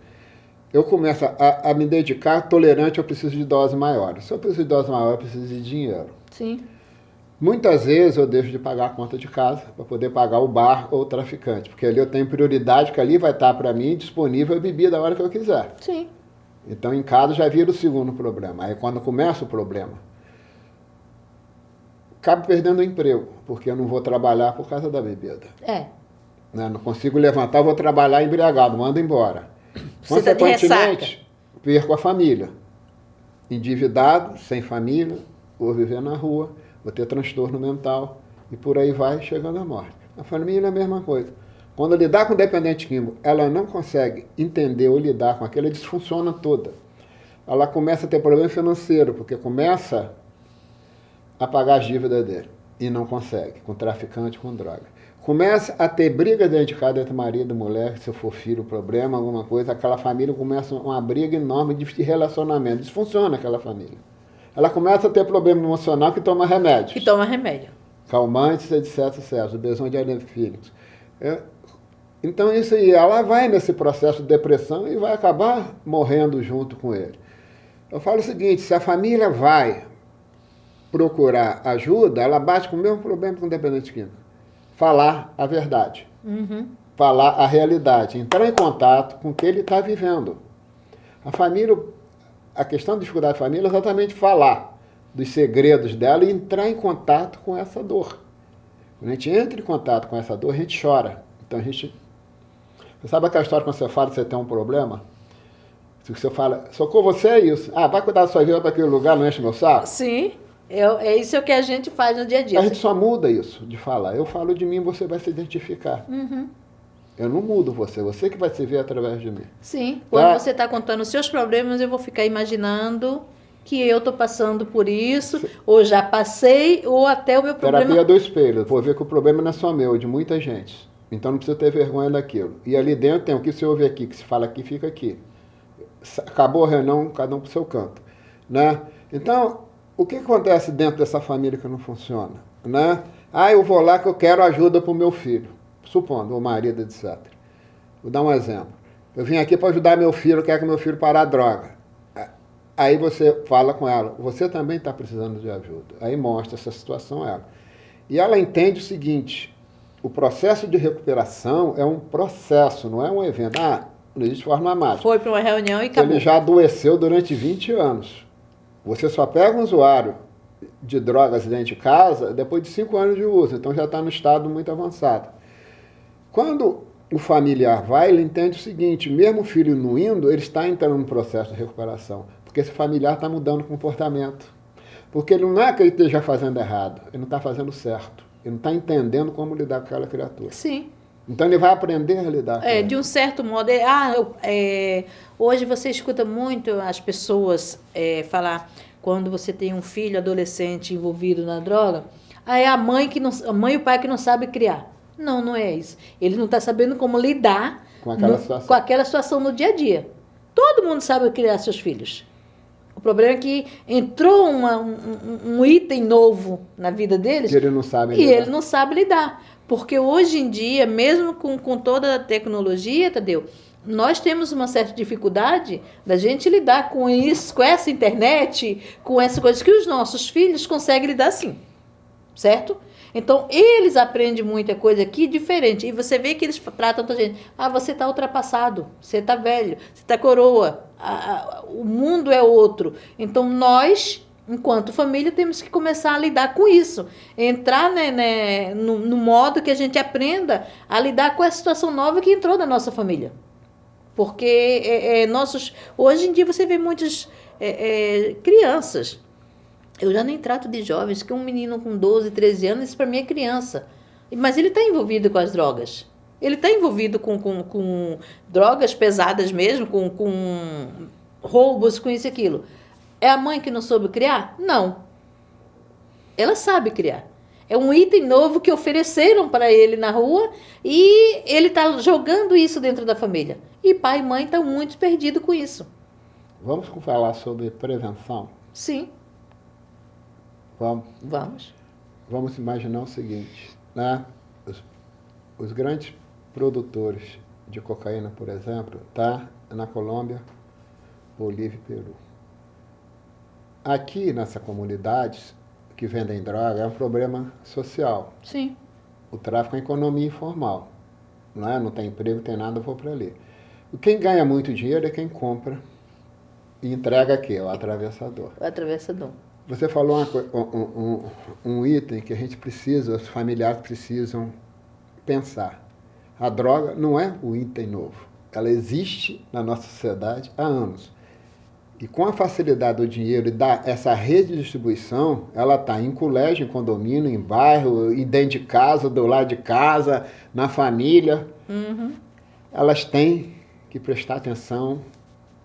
eu começo a me dedicar tolerante, eu preciso de doses maiores. Se eu preciso de doses maiores, eu preciso de dinheiro. Sim. Muitas vezes eu deixo de pagar a conta de casa para poder pagar o bar ou o traficante, porque ali eu tenho prioridade, que ali vai estar para mim disponível a bebida a hora que eu quiser. Sim. Então em casa já vira o segundo problema. Aí quando começa o problema, acabo perdendo o emprego, porque eu não vou trabalhar por causa da bebida. Né? Não consigo levantar, vou trabalhar embriagado, mando embora. Consequentemente, perco a família. Endividado, sem família, vou viver na rua, vou ter transtorno mental e por aí vai chegando à morte. A família é a mesma coisa. Quando lidar com dependente químico, ela não consegue entender ou lidar com aquilo, ela desfunciona toda. ela começa a ter problema financeiro, porque começa a pagar as dívidas dele e não consegue, com traficante, com droga. Começa a ter briga dentro de casa entre marido e mulher, se for filho, problema, alguma coisa, aquela família começa uma briga enorme de relacionamento, desfunciona aquela família. Ela começa a ter problema emocional que toma remédios. Que toma remédio. Calmantes, etc, o benzoidiazepínicos. Então isso aí, ela vai nesse processo de depressão e vai acabar morrendo junto com ele. Eu falo o seguinte, se a família vai procurar ajuda, ela bate com o mesmo problema com o dependente químico. Falar a verdade. Falar a realidade. Entrar em contato com o que ele está vivendo. A família, a questão da dificuldade da família é exatamente falar dos segredos dela e entrar em contato com essa dor. Quando a gente entra em contato com essa dor, a gente chora. Então a gente... Você sabe aquela história quando você fala que você tem um problema? Se você fala, socorro, você é isso. Ah, vai cuidar da sua vida para aquele lugar, não enche meu saco? Sim, é isso que a gente faz no dia a dia. A gente só muda isso, de falar. Eu falo de mim, você vai se identificar. Eu não mudo você que vai se ver através de mim. Sim, quando você está contando os seus problemas, eu vou ficar imaginando que eu estou passando por isso, ou já passei, ou até o meu problema... Terapia do espelho. Vou ver que o problema não é só meu, é de muita gente. Então não precisa ter vergonha daquilo. E ali dentro tem o que você ouve aqui, que se fala aqui, fica aqui. Acabou a reunião, cada um para o seu canto. Né? Então, o que acontece dentro dessa família que não funciona? Né? Ah, eu vou lá que eu quero ajuda para o meu filho. Supondo, o marido, etc. Vou dar um exemplo. Eu vim aqui para ajudar meu filho, eu quero que meu filho pare a droga. Aí você fala com ela, você também está precisando de ajuda. Aí mostra essa situação a ela. E ela entende o seguinte, o processo de recuperação é um processo, não é um evento. Ah, não existe forma mágica. Foi para uma reunião e acabou. Ele já adoeceu durante 20 anos. Você só pega um usuário de drogas dentro de casa depois de 5 anos de uso, então já está no estado muito avançado. Quando o familiar vai, ele entende o seguinte, mesmo o filho não indo, ele está entrando no processo de recuperação, porque esse familiar está mudando o comportamento. Porque ele não é que ele esteja fazendo errado, ele não está fazendo certo. Ele não está entendendo como lidar com aquela criatura. Sim. Então ele vai aprender a lidar com ela. De um certo modo, hoje você escuta muito as pessoas falar, quando você tem um filho adolescente envolvido na droga, é a mãe e o pai que não sabe criar. Não, não é isso. Ele não está sabendo como lidar com aquela situação no dia a dia. Todo mundo sabe criar seus filhos. O problema é que entrou um item novo na vida deles e ele não sabe lidar. Ele não sabe lidar. Porque hoje em dia, mesmo com toda a tecnologia, Tadeu, nós temos uma certa dificuldade da gente lidar com isso, com essa internet, com essas coisas que os nossos filhos conseguem lidar sim. Certo? Então, eles aprendem muita coisa aqui diferente. E você vê que eles tratam a gente. Ah, você está ultrapassado, você está velho, você está coroa. O mundo é outro. Então, nós, enquanto família, temos que começar a lidar com isso. Entrar no modo que a gente aprenda a lidar com essa situação nova que entrou na nossa família. Porque hoje em dia você vê muitas crianças. Eu já nem trato de jovens, que um menino com 12, 13 anos, isso para mim é criança. Mas ele está envolvido com as drogas. Ele está envolvido com drogas pesadas mesmo, com roubos, com isso e aquilo. É a mãe que não soube criar? Não. Ela sabe criar. É um item novo que ofereceram para ele na rua e ele está jogando isso dentro da família. E pai e mãe estão muito perdidos com isso. Vamos falar sobre prevenção? Sim. Vamos. Vamos imaginar o seguinte, né? Os grandes produtores de cocaína, por exemplo, tá na Colômbia, Bolívia e Peru. Aqui nessa comunidade que vendem droga é um problema social. Sim. O tráfico é economia informal, não é? Não tem emprego, não tem nada, eu vou para ali. Quem ganha muito dinheiro é quem compra e entrega aqui, o atravessador. O atravessador. Você falou um item que a gente precisa, os familiares precisam pensar. A droga não é um item novo. Ela existe na nossa sociedade há anos. E com a facilidade do dinheiro e essa rede de distribuição, ela está em colégio, em condomínio, em bairro, e dentro de casa, do lado de casa, na família. Elas têm que prestar atenção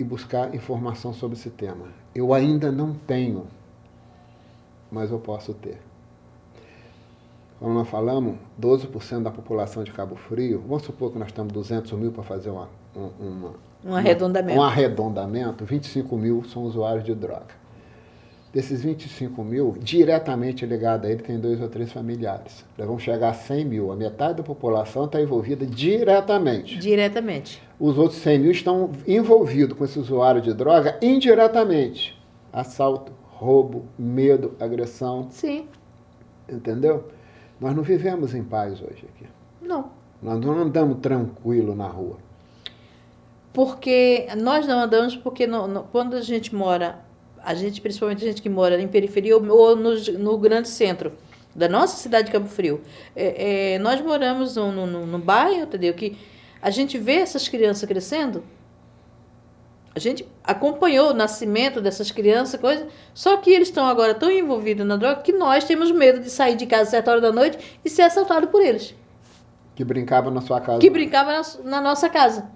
e buscar informação sobre esse tema. Eu ainda não tenho, mas eu posso ter. Como nós falamos, 12% da população de Cabo Frio, vamos supor que nós temos 200 mil para fazer um arredondamento. Um arredondamento, 25 mil são usuários de droga. Desses 25 mil, diretamente ligado a ele, tem 2 ou 3 familiares. Nós vamos chegar a 100 mil. A metade da população está envolvida diretamente. Diretamente. Os outros 100 mil estão envolvidos com esse usuário de droga indiretamente. Assalto, roubo, medo, agressão. Sim. Entendeu? Nós não vivemos em paz hoje aqui. Não. Nós não andamos tranquilo na rua. Porque nós não andamos porque quando a gente mora, principalmente a gente que mora em periferia ou no grande centro da nossa cidade de Cabo Frio, nós moramos no bairro, entendeu? Que a gente vê essas crianças crescendo, a gente acompanhou o nascimento dessas crianças, coisa, só que eles estão agora tão envolvidos na droga que nós temos medo de sair de casa às 7 horas da noite e ser assaltado por eles. Que brincava na sua casa. Que brincava na nossa casa.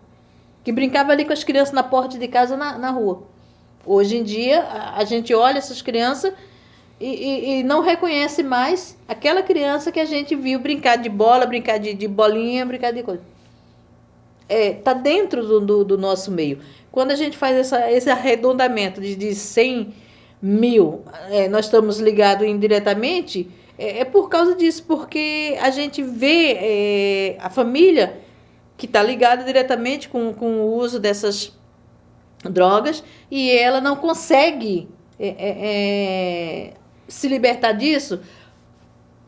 Que brincava ali com as crianças na porta de casa, na rua. Hoje em dia, a gente olha essas crianças e não reconhece mais aquela criança que a gente viu brincar de bola, brincar de bolinha, brincar de coisa. Está dentro do nosso meio. Quando a gente faz esse arredondamento de 100 mil, nós estamos ligados indiretamente, por causa disso, porque a gente vê a família que está ligada diretamente com o uso dessas drogas e ela não consegue se libertar disso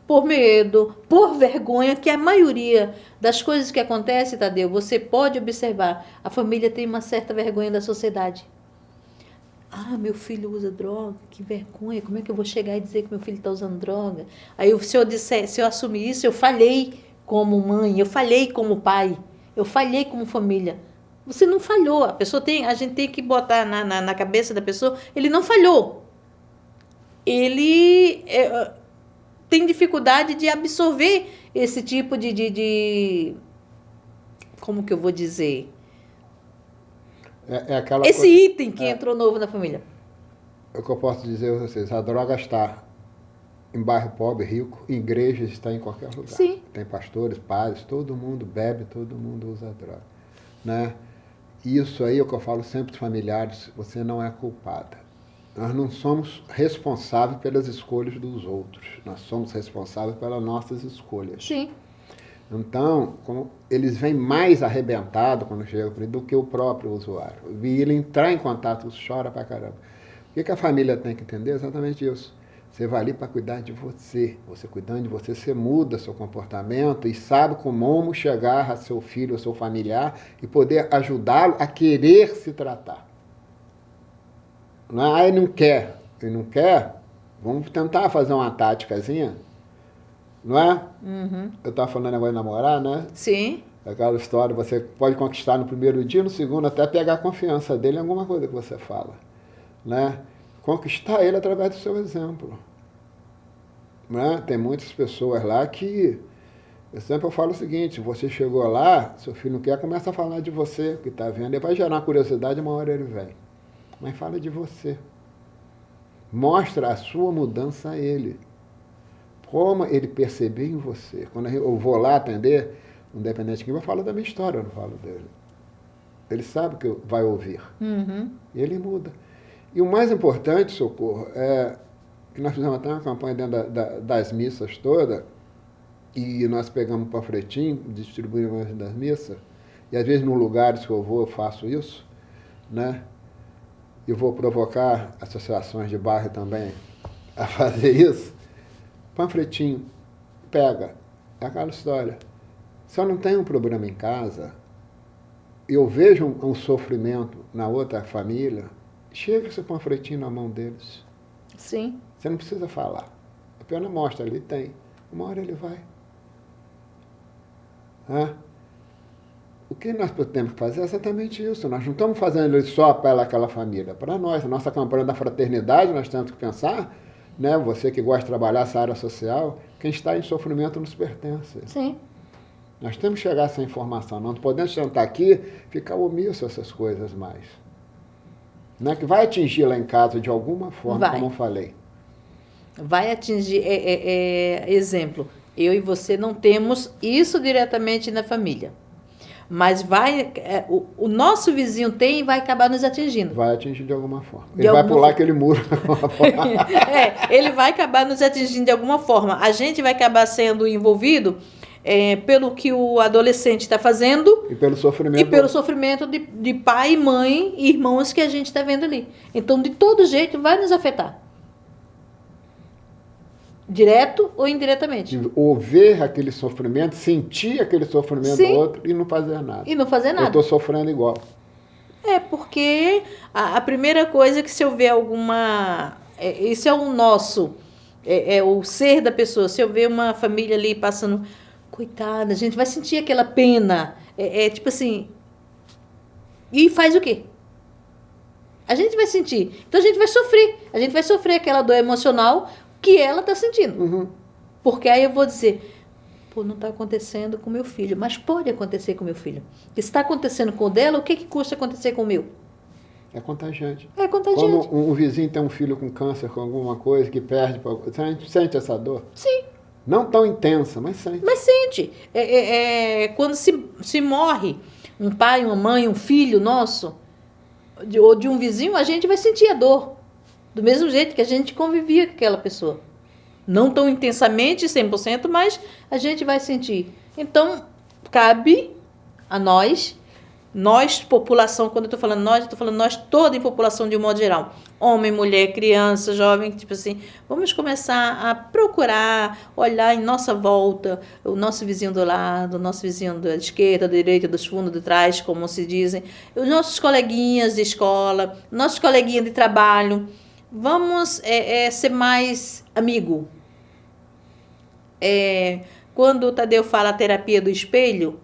por medo, por vergonha, que a maioria das coisas que acontecem, Tadeu, você pode observar, a família tem uma certa vergonha da sociedade. Ah, meu filho usa droga, que vergonha, como é que eu vou chegar e dizer que meu filho está usando droga? Aí se eu assumir isso, eu falhei como mãe, eu falhei como pai, eu falhei como família. Você não falhou, a gente tem que botar na cabeça da pessoa, ele não falhou. Ele tem dificuldade de absorver esse tipo como que eu vou dizer? Esse item que entrou novo na família. O que eu posso dizer a vocês, a droga está em bairro pobre, rico, em igrejas, está em qualquer lugar. Sim. Tem pastores, padres, todo mundo bebe, todo mundo usa droga. Né? Isso aí é o que eu falo sempre para os familiares, você não é culpada. Nós não somos responsáveis pelas escolhas dos outros. Nós somos responsáveis pelas nossas escolhas. Sim. Então, eles vêm mais arrebentados quando chegam do que o próprio usuário. E ele entrar em contato, chora pra caramba. O que a família tem que entender é exatamente isso. Você vai ali para cuidar de você. Você cuidando de você, você muda seu comportamento e sabe como chegar a seu filho, ao seu familiar e poder ajudá-lo a querer se tratar. Não é, ele não quer, vamos tentar fazer uma táticazinha, não é? Uhum. Eu estava falando agora de namorar, né? Sim. Aquela história, você pode conquistar no primeiro dia, no segundo até pegar a confiança dele em alguma coisa que você fala, né? Conquistar ele através do seu exemplo. Né? Tem muitas pessoas lá que, eu falo o seguinte, você chegou lá, seu filho não quer, começa a falar de você, que está vendo, ele vai gerar uma curiosidade, uma hora ele vem. Mas fala de você. Mostra a sua mudança a ele. Como ele perceber em você. Quando eu vou lá atender um dependente que eu falo da minha história, eu não falo dele. Ele sabe que vai ouvir. Uhum. E ele muda. E o mais importante, Socorro, é que nós fizemos até uma campanha dentro das missas todas, e nós pegamos panfletinho, distribuímos das missas, e às vezes nos lugares que eu vou eu faço isso, né? Eu vou provocar associações de bairro também a fazer isso. Panfletinho, pega, é aquela história. Se eu não tenho um problema em casa, eu vejo um sofrimento na outra família, chega esse panfletinho na mão deles. Sim. Você não precisa falar. Apenas mostra ali, tem. Uma hora ele vai. O que nós temos que fazer é exatamente isso. Nós não estamos fazendo isso só para aquela família. Para nós, a nossa campanha da fraternidade, nós temos que pensar, né? Você que gosta de trabalhar essa área social, quem está em sofrimento nos pertence. Sim. Nós temos que chegar a essa informação. Não podemos sentar aqui e ficar omisso a essas coisas mais. né? Que vai atingir lá em casa de alguma forma, Vai. como eu falei. Vai atingir, exemplo, eu e você não temos isso diretamente na família, mas o nosso vizinho tem e vai acabar nos atingindo. Vai atingir de alguma forma. De Ele vai alguma pular forma. aquele muro. Ele vai acabar nos atingindo de alguma forma. A gente vai acabar sendo envolvido pelo que o adolescente está fazendo E pelo sofrimento. e pelo sofrimento de pai, mãe e irmãos que a gente está vendo ali. Então, de todo jeito, vai nos afetar. Direto ou indiretamente. De ou ver aquele sofrimento, sentir aquele sofrimento Sim. do outro e não fazer nada. E não fazer Eu nada. estou sofrendo igual. Porque a primeira coisa que se eu ver alguma... isso é o nosso, é o ser da pessoa. Se eu ver uma família ali passando... Coitada, a gente vai sentir aquela pena. Tipo assim... E faz o quê? A gente vai sentir. Então a gente vai sofrer. A gente vai sofrer aquela dor emocional que ela está sentindo. Uhum. Porque aí eu vou dizer... Pô, não está acontecendo com meu filho, mas pode acontecer com meu filho. Se está acontecendo com o dela, o que custa acontecer com o meu? É contagiante. É contagiante. Quando um vizinho tem um filho com câncer, com alguma coisa, que perde, sente essa dor? Sim, Não tão intensa, mas sente. mas sente. Quando se morre um pai, uma mãe, um filho nosso, ou de um vizinho, a gente vai sentir a dor. Do mesmo jeito que a gente convivia com aquela pessoa. Não tão intensamente, 100%, mas a gente vai sentir. Então, cabe a nós, população, quando eu estou falando nós, toda em população de um modo geral. Homem, mulher, criança, jovem, tipo assim, vamos começar a procurar, olhar em nossa volta, o nosso vizinho do lado, o nosso vizinho da esquerda, da direita, dos fundos, de trás, como se dizem, os nossos coleguinhas de escola, nossos coleguinhas de trabalho. Vamos ser mais amigo. Quando o Tadeu fala a terapia do espelho,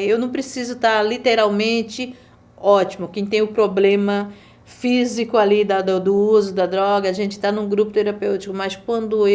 eu não preciso estar literalmente ótimo. Quem tem o problema físico ali do uso da droga, a gente está num grupo terapêutico, mas quando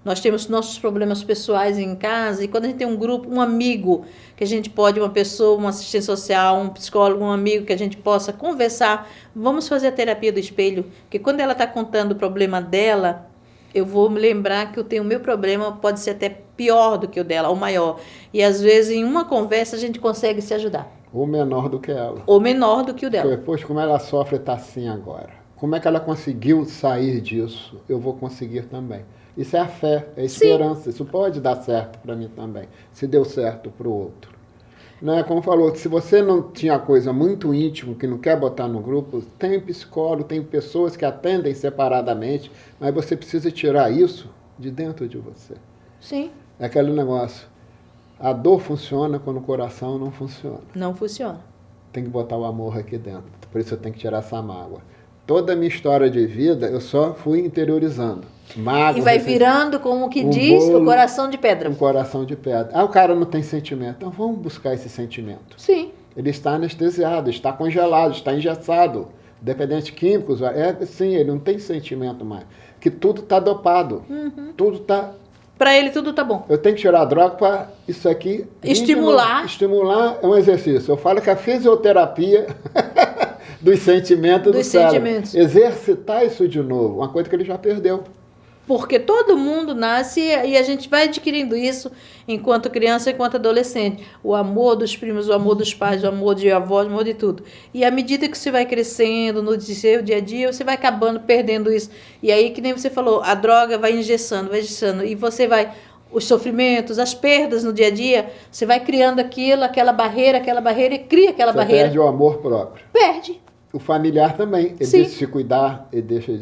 nós temos nossos problemas pessoais em casa, e quando a gente tem um grupo, um amigo, que a gente pode, uma pessoa, um assistente social, um psicólogo, um amigo, que a gente possa conversar, vamos fazer a terapia do espelho, porque quando ela está contando o problema dela, eu vou me lembrar que eu tenho o meu problema, pode ser até pior do que o dela, ou maior. E às vezes em uma conversa a gente consegue se ajudar. Ou menor do que ela. Ou menor do que o dela. Poxa, como ela sofre e está assim agora. Como é que ela conseguiu sair disso? Eu vou conseguir também. Isso é a fé, é a esperança. Sim. Isso pode dar certo para mim também, se deu certo para o outro. Né? Como falou, se você não tinha coisa muito íntima que não quer botar no grupo, tem psicólogo, tem pessoas que atendem separadamente, mas você precisa tirar isso de dentro de você. Sim. É aquele negócio. A dor funciona quando o coração não funciona. Não funciona. Tem que botar o amor aqui dentro. Por isso eu tenho que tirar essa mágoa. Toda a minha história de vida, eu só fui interiorizando. Mágoa, e vai virando, como que diz, o coração de pedra. Um coração de pedra. O cara não tem sentimento. Então vamos buscar esse sentimento. Sim. Ele está anestesiado, está congelado, está engessado. Dependentes químicos, sim, ele não tem sentimento mais. Que tudo está dopado. Uhum. Tudo está... Para ele tudo tá bom. Eu tenho que tirar a droga para isso aqui... Estimular. Estimular é um exercício. Eu falo que a fisioterapia dos sentimentos do cérebro. Exercitar isso de novo. Uma coisa que ele já perdeu. Porque todo mundo nasce e a gente vai adquirindo isso enquanto criança, enquanto adolescente. O amor dos primos, o amor dos pais, o amor de avós, o amor de tudo. E à medida que você vai crescendo no seu dia a dia, você vai acabando perdendo isso. E aí, que nem você falou, a droga vai engessando. E você vai... Os sofrimentos, as perdas no dia a dia, você vai criando aquela barreira e cria aquela barreira. Você perde o amor próprio. Perde. O familiar também. Ele Sim. deixa de se cuidar, ele deixa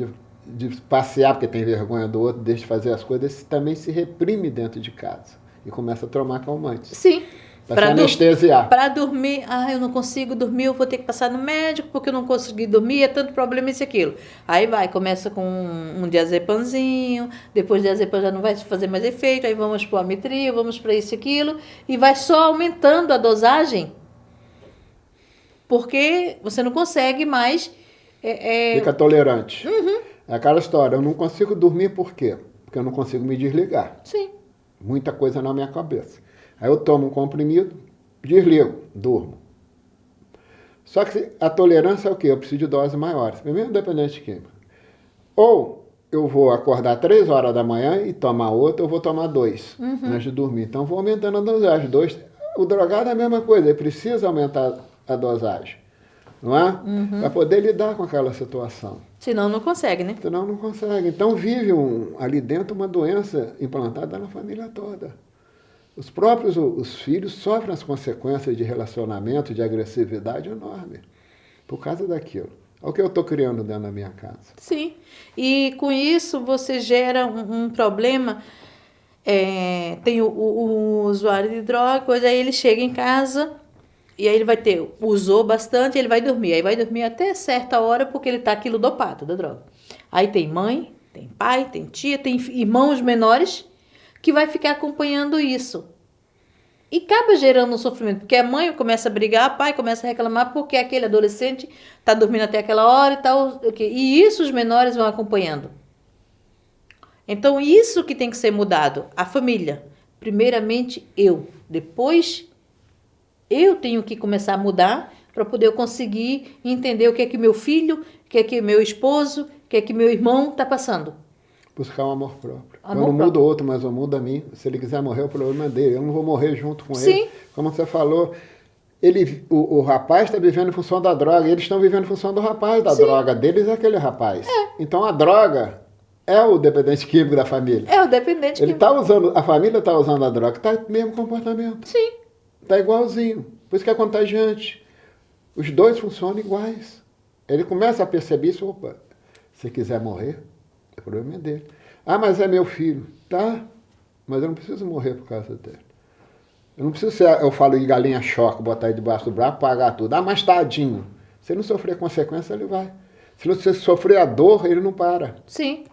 de passear porque tem vergonha do outro, deixa de fazer as coisas, também se reprime dentro de casa e começa a tomar calmantes. Sim. Para anestesiar. Para dormir, eu não consigo dormir, eu vou ter que passar no médico porque eu não consegui dormir, é tanto problema isso e aquilo. Aí começa com um diazepamzinho, depois de diazepam já não vai fazer mais efeito, aí vamos para o Amitril, vamos para isso e aquilo, e vai só aumentando a dosagem, porque você não consegue mais... Fica tolerante. Uhum. É aquela história, eu não consigo dormir por quê? Porque eu não consigo me desligar. Sim. Muita coisa na minha cabeça. Aí eu tomo um comprimido, desligo, durmo. Só que a tolerância é o quê? Eu preciso de doses maiores, mesmo dependente químico. Ou eu vou acordar 3 horas da manhã e tomar outra, eu vou tomar 2 antes de dormir. Então eu vou aumentando a dosagem. 2. O drogado é a mesma coisa, ele precisa aumentar a dosagem, não é? Para poder lidar com aquela situação. Senão não consegue, né? Senão não consegue. Então vive ali dentro uma doença implantada na família toda. Os próprios os filhos sofrem as consequências de relacionamento, de agressividade enorme, por causa daquilo. É o que eu estou criando dentro da minha casa. Sim. E com isso você gera um problema. Tem o usuário de drogas, aí ele chega em casa e aí ele vai usou bastante, ele vai dormir. Aí vai dormir até certa hora porque ele está aquilo dopado da droga. Aí tem mãe, tem pai, tem tia, tem irmãos menores que vai ficar acompanhando isso. E acaba gerando um sofrimento, porque a mãe começa a brigar, o pai começa a reclamar porque aquele adolescente está dormindo até aquela hora e tal. E isso os menores vão acompanhando. Então, isso que tem que ser mudado. A família. Primeiramente, eu. Depois, eu tenho que começar a mudar para poder eu conseguir entender o que é que meu filho, o que é que meu esposo, o que é que meu irmão está passando. Buscar um amor próprio. Eu não mudo o outro, mas eu mudo a mim. Se ele quiser morrer, o problema é dele. Eu não vou morrer junto com ele. Como você falou, o rapaz está vivendo em função da droga. Eles estão vivendo em função do rapaz. Da droga deles é aquele rapaz. Então a droga é o dependente químico da família. É o dependente químico. A família está usando a droga. Está no mesmo comportamento. Sim. Está igualzinho. Por isso que é contagiante. Os dois funcionam iguais. Ele começa a perceber isso. Opa, se quiser morrer, o problema é dele. Ah, mas é meu filho. Tá, mas eu não preciso morrer por causa dele. Eu não preciso ser, eu falo de galinha choque, botar ele debaixo do braço, pagar tudo. Ah, mas tadinho. Se ele não sofrer consequência, ele vai. Se você sofrer a dor, ele não para. Sim.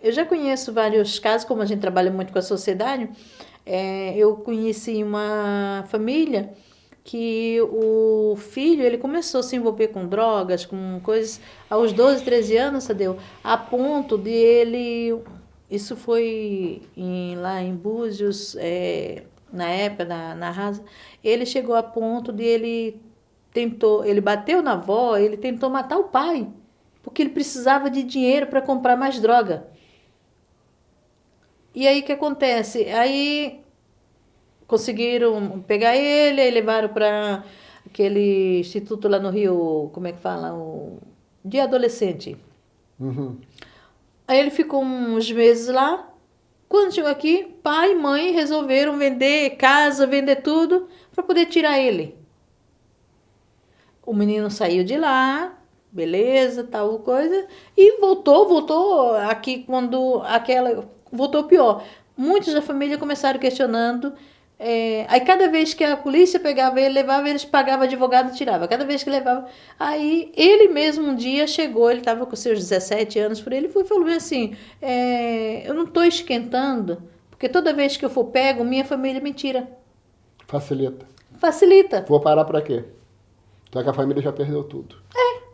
Eu já conheço vários casos, como a gente trabalha muito com a sociedade. Eu conheci uma família que o filho, ele começou a se envolver com drogas, com coisas, aos 12, 13 anos, Tadeu, a ponto de ele, isso foi lá em Búzios, na época, na Rasa, ele chegou a ponto de ele bateu na avó, ele tentou matar o pai, porque ele precisava de dinheiro para comprar mais droga. E aí o que acontece? Aí conseguiram pegar ele, aí levaram para aquele instituto lá no Rio, como é que fala? De adolescente. Aí ele ficou uns meses lá. Quando chegou aqui, pai e mãe resolveram vender casa, vender tudo, para poder tirar ele. O menino saiu de lá, beleza, tal coisa, e voltou aqui voltou pior. Muitos da família começaram questionando. Aí cada vez que a polícia pegava ele, levava, eles pagavam advogado e tirava. Cada vez que levava. Aí ele mesmo um dia chegou, ele estava com seus 17 anos por ele, e falou assim, eu não estou esquentando, porque toda vez que eu for pego, minha família me tira. Facilita. Vou parar para quê? Só que a família já perdeu tudo.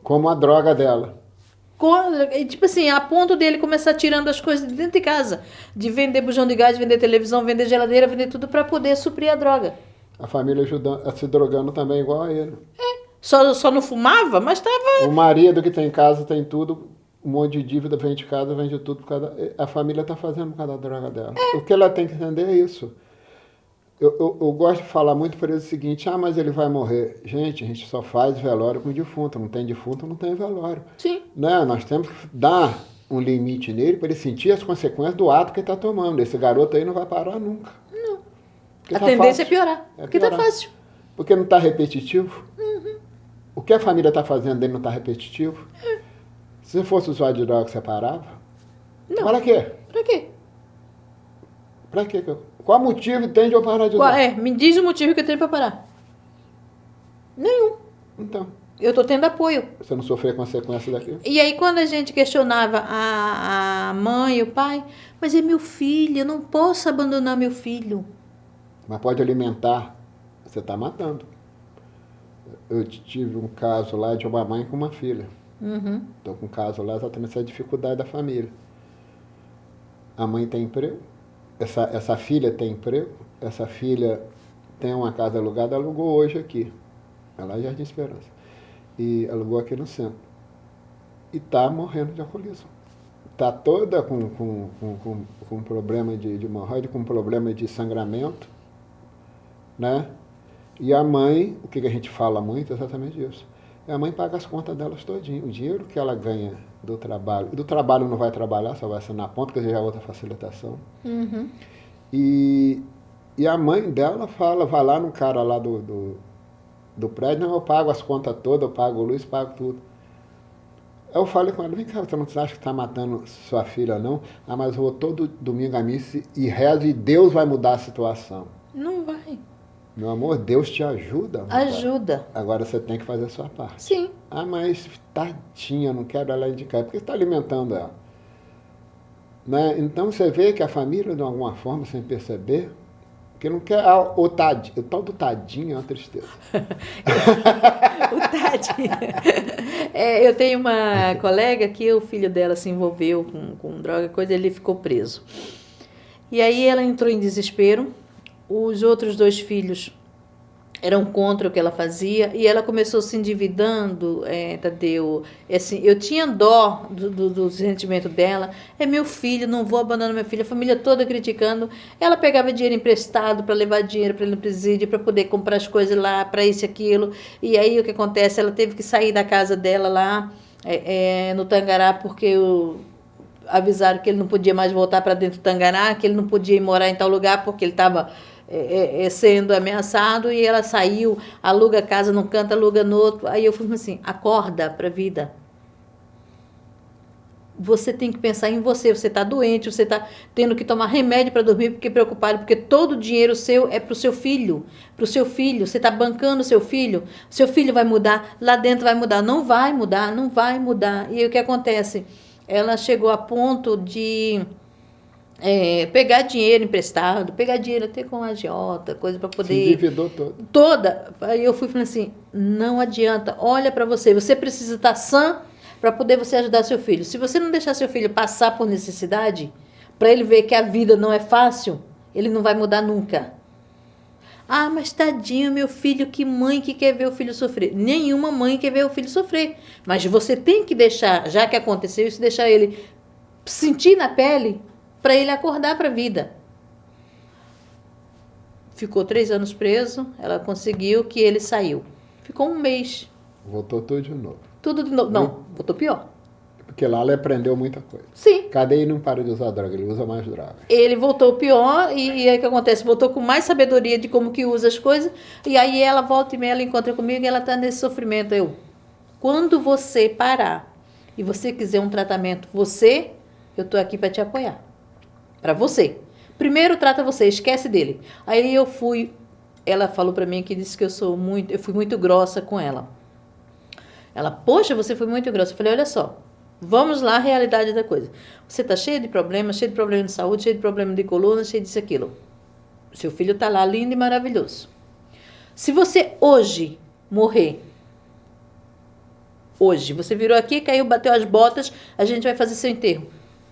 Como a droga dela. Tipo assim, a ponto dele começar tirando as coisas de dentro de casa. De vender bujão de gás, vender televisão, vender geladeira, vender tudo para poder suprir a droga. A família ajudando, se drogando também igual a ele. Só não fumava, mas estava... O marido que tem casa tem tudo, um monte de dívida, vende casa, vende tudo. A família está fazendo por causa da droga dela. O que ela tem que entender é isso. Eu gosto de falar muito para ele o seguinte, mas ele vai morrer. Gente, a gente só faz velório com defunto, não tem defunto, não tem velório. Sim. Né? Nós temos que dar um limite nele para ele sentir as consequências do ato que ele está tomando. Esse garoto aí não vai parar nunca. Não. A tendência é piorar, porque está fácil. Porque não está repetitivo. O que a família está fazendo dele não está repetitivo. Se você fosse usuário de droga, você parava? Não. Para quê? Para quê? Para quê? Qual motivo tem de eu parar de usar? Me diz o motivo que eu tenho para parar. Nenhum. Então. Eu estou tendo apoio. Você não sofrer consequência daquilo? E aí quando a gente questionava a mãe e o pai, mas é meu filho, eu não posso abandonar meu filho. Mas pode alimentar, você está matando. Eu tive um caso lá de uma mãe com uma filha. Estou com um caso lá exatamente essa dificuldade da família. A mãe tem emprego. Essa filha tem emprego, essa filha tem uma casa alugada, alugou hoje aqui. É lá em Jardim Esperança. E alugou aqui no centro. E está morrendo de alcoolismo. Está toda com problema de hemorroide, com problema de sangramento, né? E a mãe, o que a gente fala muito é exatamente isso. A mãe paga as contas delas todinho. O dinheiro que ela ganha do trabalho não vai trabalhar, só vai ser na ponta, que já é outra facilitação. Uhum. E a mãe dela fala, vai lá no cara lá do prédio, não, eu pago as contas todas, eu pago a luz, pago tudo. Eu falei com ela, vem cá, você não acha que está matando sua filha, não? Ah, mas eu vou todo domingo à missa e rezo e Deus vai mudar a situação. Não vai. Meu amor, Deus te ajuda a mudar. Ajuda. Agora você tem que fazer a sua parte. Sim. Ah, mas tadinha, não quero ela de casa, porque você está alimentando ela. Né? Então você vê que a família, de alguma forma, sem perceber, que não quer o tal do tadinho é uma tristeza. O tadinho. Eu tenho uma colega que o filho dela se envolveu com droga, coisa, ele ficou preso. E aí ela entrou em desespero. Os outros 2 filhos eram contra o que ela fazia e ela começou se endividando, Tadeu. Assim, eu tinha dó do sentimento dela. É meu filho, não vou abandonar meu filho. A família toda criticando. Ela pegava dinheiro emprestado para levar dinheiro para ele no presídio, para poder comprar as coisas lá, para isso e aquilo. E aí o que acontece? Ela teve que sair da casa dela lá no Tangará, porque avisaram que ele não podia mais voltar para dentro do Tangará, que ele não podia ir morar em tal lugar porque ele estava sendo ameaçado, e ela saiu, aluga casa num canto, aluga no outro. Aí eu falei assim, acorda para a vida. Você tem que pensar em você. Você está doente, você está tendo que tomar remédio para dormir porque preocupado, porque todo o dinheiro seu é para o seu filho. Para o seu filho, você está bancando o seu filho vai mudar, lá dentro vai mudar. Não vai mudar, não vai mudar. E aí o que acontece? Ela chegou a ponto de pegar dinheiro emprestado, pegar dinheiro até com agiota, coisa para poder... Se endividou toda. Aí eu fui falando assim, não adianta, olha para você precisa estar sã para poder você ajudar seu filho. Se você não deixar seu filho passar por necessidade, para ele ver que a vida não é fácil, ele não vai mudar nunca. Ah, mas tadinho, meu filho, que mãe que quer ver o filho sofrer? Nenhuma mãe quer ver o filho sofrer. Mas você tem que deixar, já que aconteceu isso, deixar ele sentir na pele para ele acordar para a vida. Ficou 3 anos preso, ela conseguiu que ele saiu. Ficou 1 mês. Voltou tudo de novo. Tudo de novo. Não, voltou pior. Porque lá ele aprendeu muita coisa. Sim. Cadê ele não para de usar droga, ele usa mais droga. Ele voltou pior e aí o que acontece? Voltou com mais sabedoria de como que usa as coisas, e aí ela volta e meia, ela encontra comigo e ela está nesse sofrimento. Quando você parar e você quiser um tratamento, eu estou aqui para te apoiar. Para você. Primeiro trata você, esquece dele. Aí ela falou para mim que disse que eu fui muito grossa com ela. Ela, poxa, você foi muito grossa. Eu falei, olha só, vamos lá, a realidade da coisa. Você está cheio de problemas de saúde, cheio de problema de coluna, cheio disso, aquilo. Seu filho está lá, lindo e maravilhoso. Se você hoje morrer, você virou aqui, caiu, bateu as botas, a gente vai fazer seu enterro.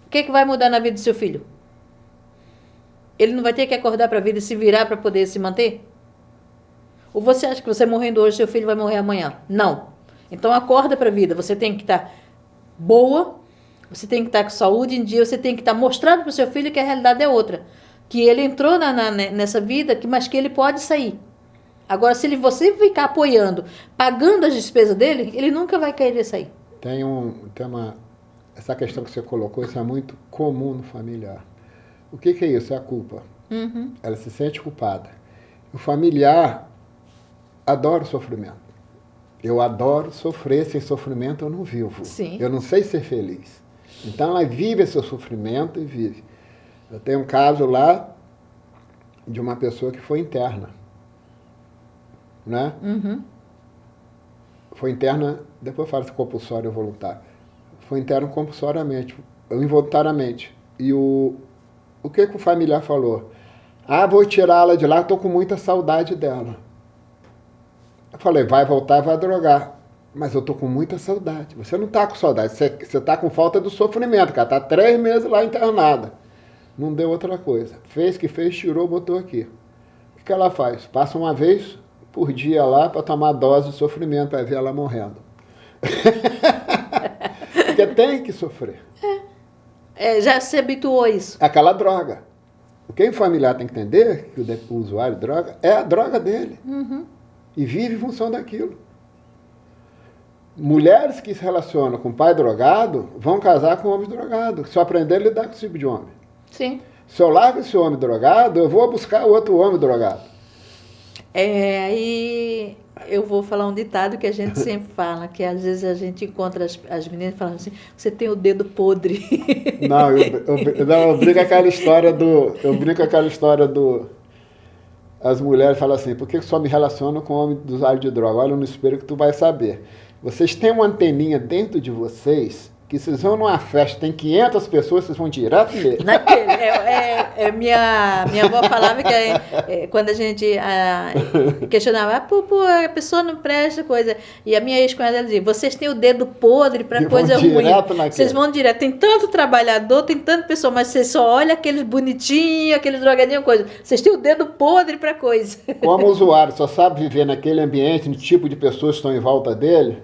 O que vai mudar na vida do seu filho? Ele não vai ter que acordar para a vida e se virar para poder se manter? Ou você acha que você morrendo hoje, seu filho vai morrer amanhã? Não. Então acorda para a vida. Você tem que estar boa, você tem que estar com saúde em dia, você tem que estar mostrando para o seu filho que a realidade é outra. Que ele entrou nessa vida, mas que ele pode sair. Agora, se você ficar apoiando, pagando as despesas dele, ele nunca vai querer sair. Essa questão que você colocou, isso é muito comum no familiar. O que é isso? É a culpa. Uhum. Ela se sente culpada. O familiar adora o sofrimento. Eu adoro sofrer, sem sofrimento eu não vivo. Sim. Eu não sei ser feliz. Então ela vive esse sofrimento e vive. Eu tenho um caso lá de uma pessoa que foi interna. Né? Uhum. Foi interna, depois fala se compulsório ou voluntário. Foi interno compulsoriamente, involuntariamente. E o que o familiar falou? Ah, vou tirá-la de lá, estou com muita saudade dela. Eu falei, vai voltar e vai drogar. Mas eu estou com muita saudade. Você não está com saudade, você está com falta do sofrimento, cara. Está 3 meses lá internada. Não deu outra coisa. Fez que fez, tirou, botou aqui. O que ela faz? Passa uma vez por dia lá para tomar dose de sofrimento, para ver ela morrendo. Porque tem que sofrer. Já se habituou a isso. Aquela droga. Quem familiar tem que entender que o usuário de droga é a droga dele. E vive em função daquilo. Mulheres que se relacionam com pai drogado vão casar com homens drogados. Se eu aprender a lidar com esse tipo de homem. Sim. Se eu largo esse homem drogado, eu vou buscar outro homem drogado. Aí eu vou falar um ditado que a gente sempre fala, que às vezes a gente encontra as meninas falando assim, você tem o dedo podre. Não, eu brinco com aquela história do... Eu brinco com aquela história do... As mulheres falam assim, por que só me relaciono com homem do usuário de droga? Olha no espelho que tu vai saber. Vocês têm uma anteninha dentro de vocês que vocês vão numa festa, tem 500 pessoas, vocês vão direto nele. Minha avó falava que quando a gente questionava, a pessoa não presta coisa. E a minha ex-cunhada ela dizia, vocês têm o dedo podre para coisa ruim. Vocês vão direto. Tem tanto trabalhador, tem tanta pessoa, mas vocês só olham aqueles bonitinhos, aqueles drogadinhos, coisa. Vocês têm o dedo podre para coisa. Como o usuário só sabe viver naquele ambiente, no tipo de pessoas que estão em volta dele,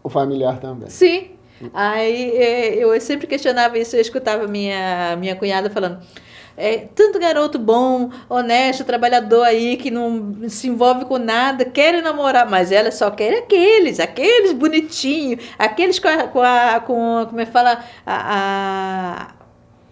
o familiar também. Sim. Aí eu sempre questionava isso, eu escutava minha cunhada falando, tanto garoto bom, honesto, trabalhador aí, que não se envolve com nada, querem namorar, mas ela só quer aqueles bonitinhos, aqueles com como é que fala,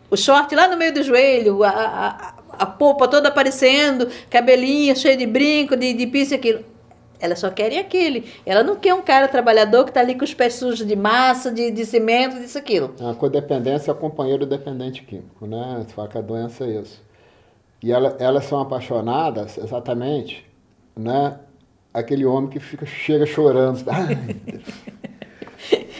o short lá no meio do joelho, a polpa toda aparecendo, cabelinho cheio de brinco, de piso e aquilo. Ela só quer aquele. Ela não quer um cara trabalhador que está ali com os pés sujos de massa, de cimento, disso, aquilo. A codependência é o companheiro dependente químico, né? Você fala que a doença é isso. E elas são apaixonadas, exatamente, né? Aquele homem que chega chorando. Ai,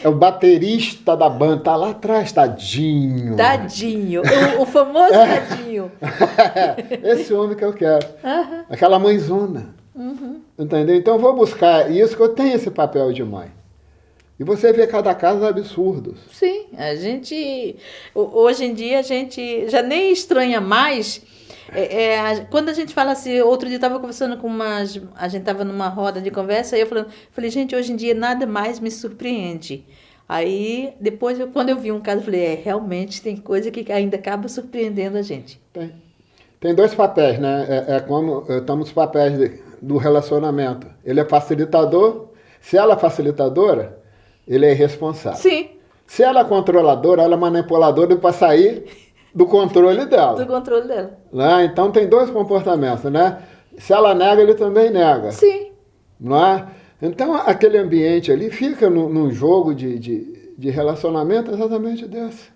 é o baterista da banda, tá lá atrás, tadinho. Tadinho, o famoso tadinho. Esse homem que eu quero. Aquela mãezona. Entendeu? Então eu vou buscar isso, que eu tenho esse papel de mãe. E você vê cada caso absurdos. Sim, hoje em dia a gente já nem estranha mais. Quando a gente fala assim, outro dia eu estava conversando com a gente estava numa roda de conversa, e eu falei, gente, hoje em dia nada mais me surpreende. Aí, depois, quando eu vi um caso, eu falei, realmente tem coisa que ainda acaba surpreendendo a gente. Tem dois papéis, né? Como estamos os papéis do relacionamento. Ele é facilitador. Se ela é facilitadora, ele é irresponsável. Sim. Se ela é controladora, ela é manipuladora para sair do controle dela. Do controle dela. Né? Então tem dois comportamentos, né? Se ela nega, ele também nega. Sim. Não é? Então aquele ambiente ali fica num jogo de relacionamento exatamente desse.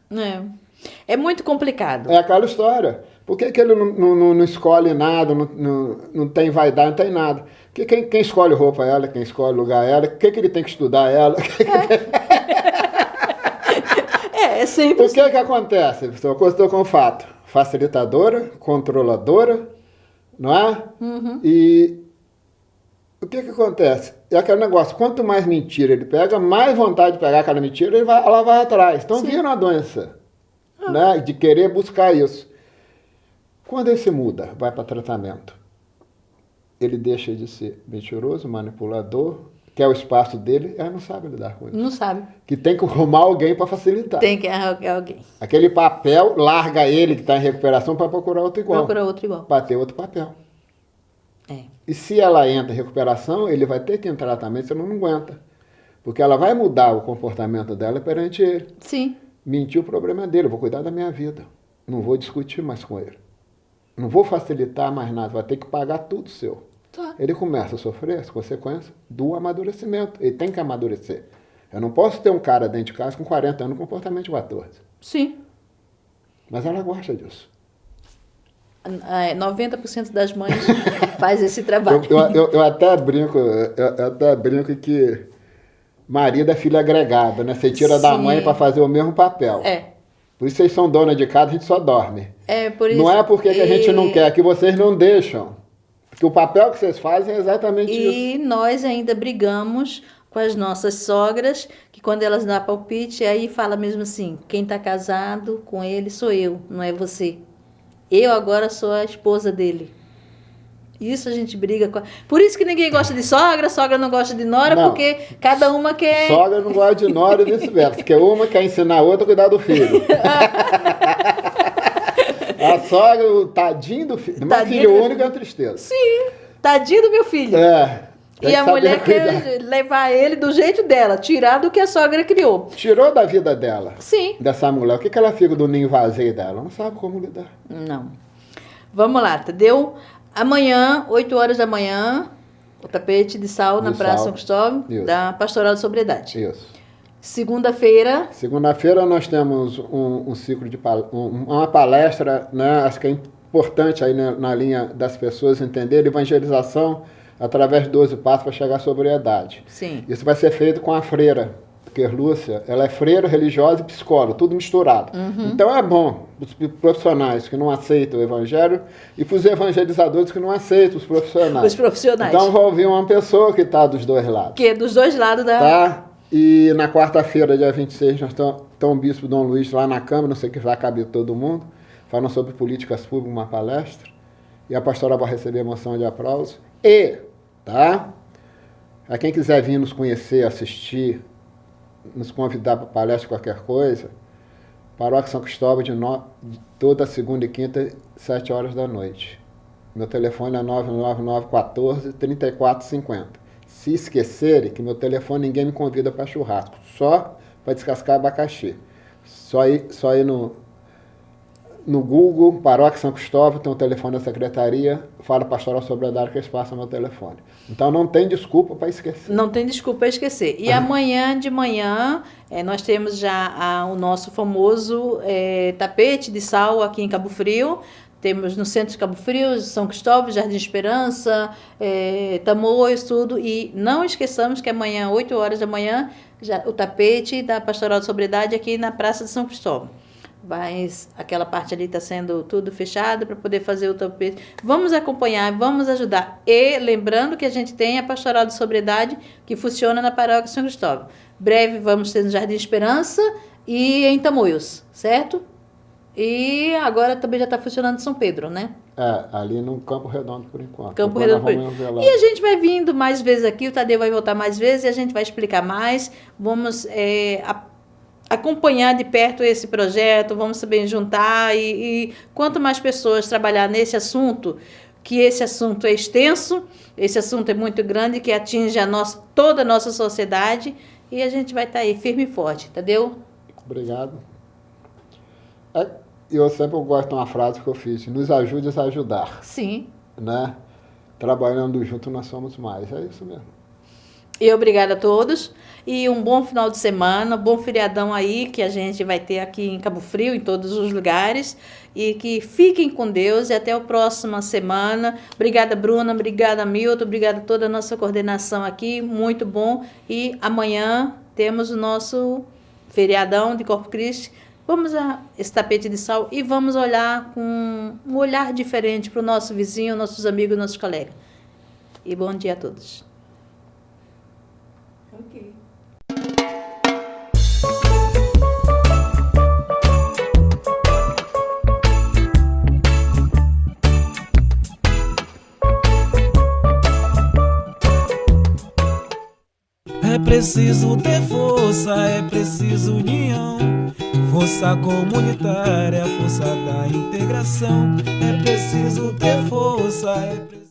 É muito complicado. É aquela história. Por que ele não escolhe nada, não tem vaidade, não tem nada? Porque quem escolhe roupa é ela, quem escolhe lugar é ela, o que ele tem que estudar é ela? É sempre. O que acontece? Eu estou com o fato. Facilitadora, controladora, não é? E o que acontece? É aquele negócio, quanto mais mentira ele pega, mais vontade de pegar aquela mentira, ela vai atrás. Então vira uma doença, né? De querer buscar isso. Quando ele se muda, vai para tratamento, ele deixa de ser mentiroso, manipulador, quer o espaço dele, ela não sabe lidar com isso. Não sabe. Que tem que arrumar alguém para facilitar. Tem que arrumar alguém. Aquele papel, larga ele que está em recuperação para procurar outro igual. Procurar outro igual. Para ter outro papel. E se ela entra em recuperação, ele vai ter que entrar também, senão não aguenta. Porque ela vai mudar o comportamento dela perante ele. Sim. Mentir o problema dele, eu vou cuidar da minha vida. Não vou discutir mais com ele. Não vou facilitar mais nada, vai ter que pagar tudo seu. Tá. Ele começa a sofrer as consequências do amadurecimento. Ele tem que amadurecer. Eu não posso ter um cara dentro de casa com 40 anos com comportamento de 14. Sim. Mas ela gosta disso. 90% das mães faz esse trabalho. Eu até brinco que marido é filho agregado, né? Você tira da mãe para fazer o mesmo papel. Por isso vocês são dona de casa, a gente só dorme. Por isso, não é porque que a gente não quer, é que vocês não deixam. Porque o papel que vocês fazem é exatamente isso. E nós ainda brigamos com as nossas sogras, que quando elas dão palpite, aí fala mesmo assim, quem está casado com ele sou eu, não é você. Eu agora sou a esposa dele. Isso a gente briga com... Por isso que ninguém gosta de sogra, sogra não gosta de nora, Não. porque cada uma quer... Sogra não gosta de nora e vice-versa, porque uma quer ensinar a outra a cuidar do filho. A sogra, o tadinho do filho. Mas Tadinho filho do único é uma tristeza. Sim, tadinho do meu filho. Tem E que a saber mulher cuidar. quer levar ele do jeito dela, tirar do que a sogra criou. Tirou da vida dela, Sim. dessa mulher. O que ela fica do ninho vazio dela? Ela não sabe como lidar. Não. Vamos lá, entendeu? Amanhã, 8 horas da manhã, o tapete de sal na De Praça sal. São Cristóvão, Isso. da Pastoral de Sobriedade. Isso. Segunda-feira, Segunda-feira nós temos um ciclo de uma palestra, né? Acho que é importante aí na linha das pessoas entenderem evangelização através de 12 passos para chegar à sobriedade. sim. Isso vai ser feito com a freira, porque Lúcia, ela é freira, religiosa e psicóloga, tudo misturado. Então é bom para os profissionais que não aceitam o evangelho e para os evangelizadores que não aceitam os profissionais. Os profissionais. Então vai ouvir uma pessoa que está dos dois lados. Que é dos dois lados da... Tá? E na quarta-feira, dia 26, nós estamos o bispo Dom Luiz lá na Câmara, não sei que vai caber todo mundo, falando sobre políticas públicas, uma palestra. E a pastora vai receber moção de aplauso. E, tá? A quem quiser vir nos conhecer, assistir, nos convidar para palestra, qualquer coisa, Paróquia São Cristóvão, de toda segunda e quinta, 7 horas da noite. Meu telefone é 99914-3450. Se esquecerem que meu telefone ninguém me convida para churrasco, só para descascar abacaxi. Só ir no Google, Paróquia São Cristóvão, tem o telefone da secretaria, fala Pastoral Sobriedade que eles passam meu telefone. Então não tem desculpa para esquecer. Não tem desculpa para esquecer. E amanhã de manhã, nós temos já o nosso famoso tapete de sal aqui em Cabo Frio. Temos no centro de Cabo Frio, São Cristóvão, Jardim Esperança, Tamoios, tudo. E não esqueçamos que amanhã, 8 horas da manhã, o tapete da Pastoral de Sobriedade aqui na Praça de São Cristóvão. Mas aquela parte ali está sendo tudo fechado para poder fazer o tapete. Vamos acompanhar, vamos ajudar. E lembrando que a gente tem a Pastoral de Sobriedade que funciona na Paróquia São Cristóvão. Breve vamos ter no Jardim Esperança e em Tamoios, certo? E agora também já está funcionando em São Pedro, né? Ali no Campo Redondo, por enquanto. Campo Depois Redondo. nós vamos ver lá. E a gente vai vindo mais vezes aqui, o Tadeu vai voltar mais vezes e a gente vai explicar mais. Vamos acompanhar de perto esse projeto, vamos também juntar e quanto mais pessoas trabalhar nesse assunto, que esse assunto é extenso, esse assunto é muito grande, que atinge toda a nossa sociedade e a gente vai estar aí firme e forte, Tadeu? Obrigado. Eu sempre gosto de uma frase que eu fiz, nos ajude a ajudar, Sim. né? Trabalhando junto nós somos mais, é isso mesmo. E obrigada a todos. E um bom final de semana, bom feriadão aí que a gente vai ter aqui em Cabo Frio, em todos os lugares. E que fiquem com Deus e até a próxima semana. Obrigada, Bruna. Obrigada, Milton. Obrigada a toda a nossa coordenação aqui. Muito bom. E amanhã temos o nosso feriadão de Corpus Christi. Vamos a esse tapete de sal e vamos olhar com um olhar diferente para o nosso vizinho, nossos amigos, nossos colegas. E bom dia a todos. Ok. É preciso ter força, é preciso união, força comunitária, força da integração. É preciso ter força, é preciso...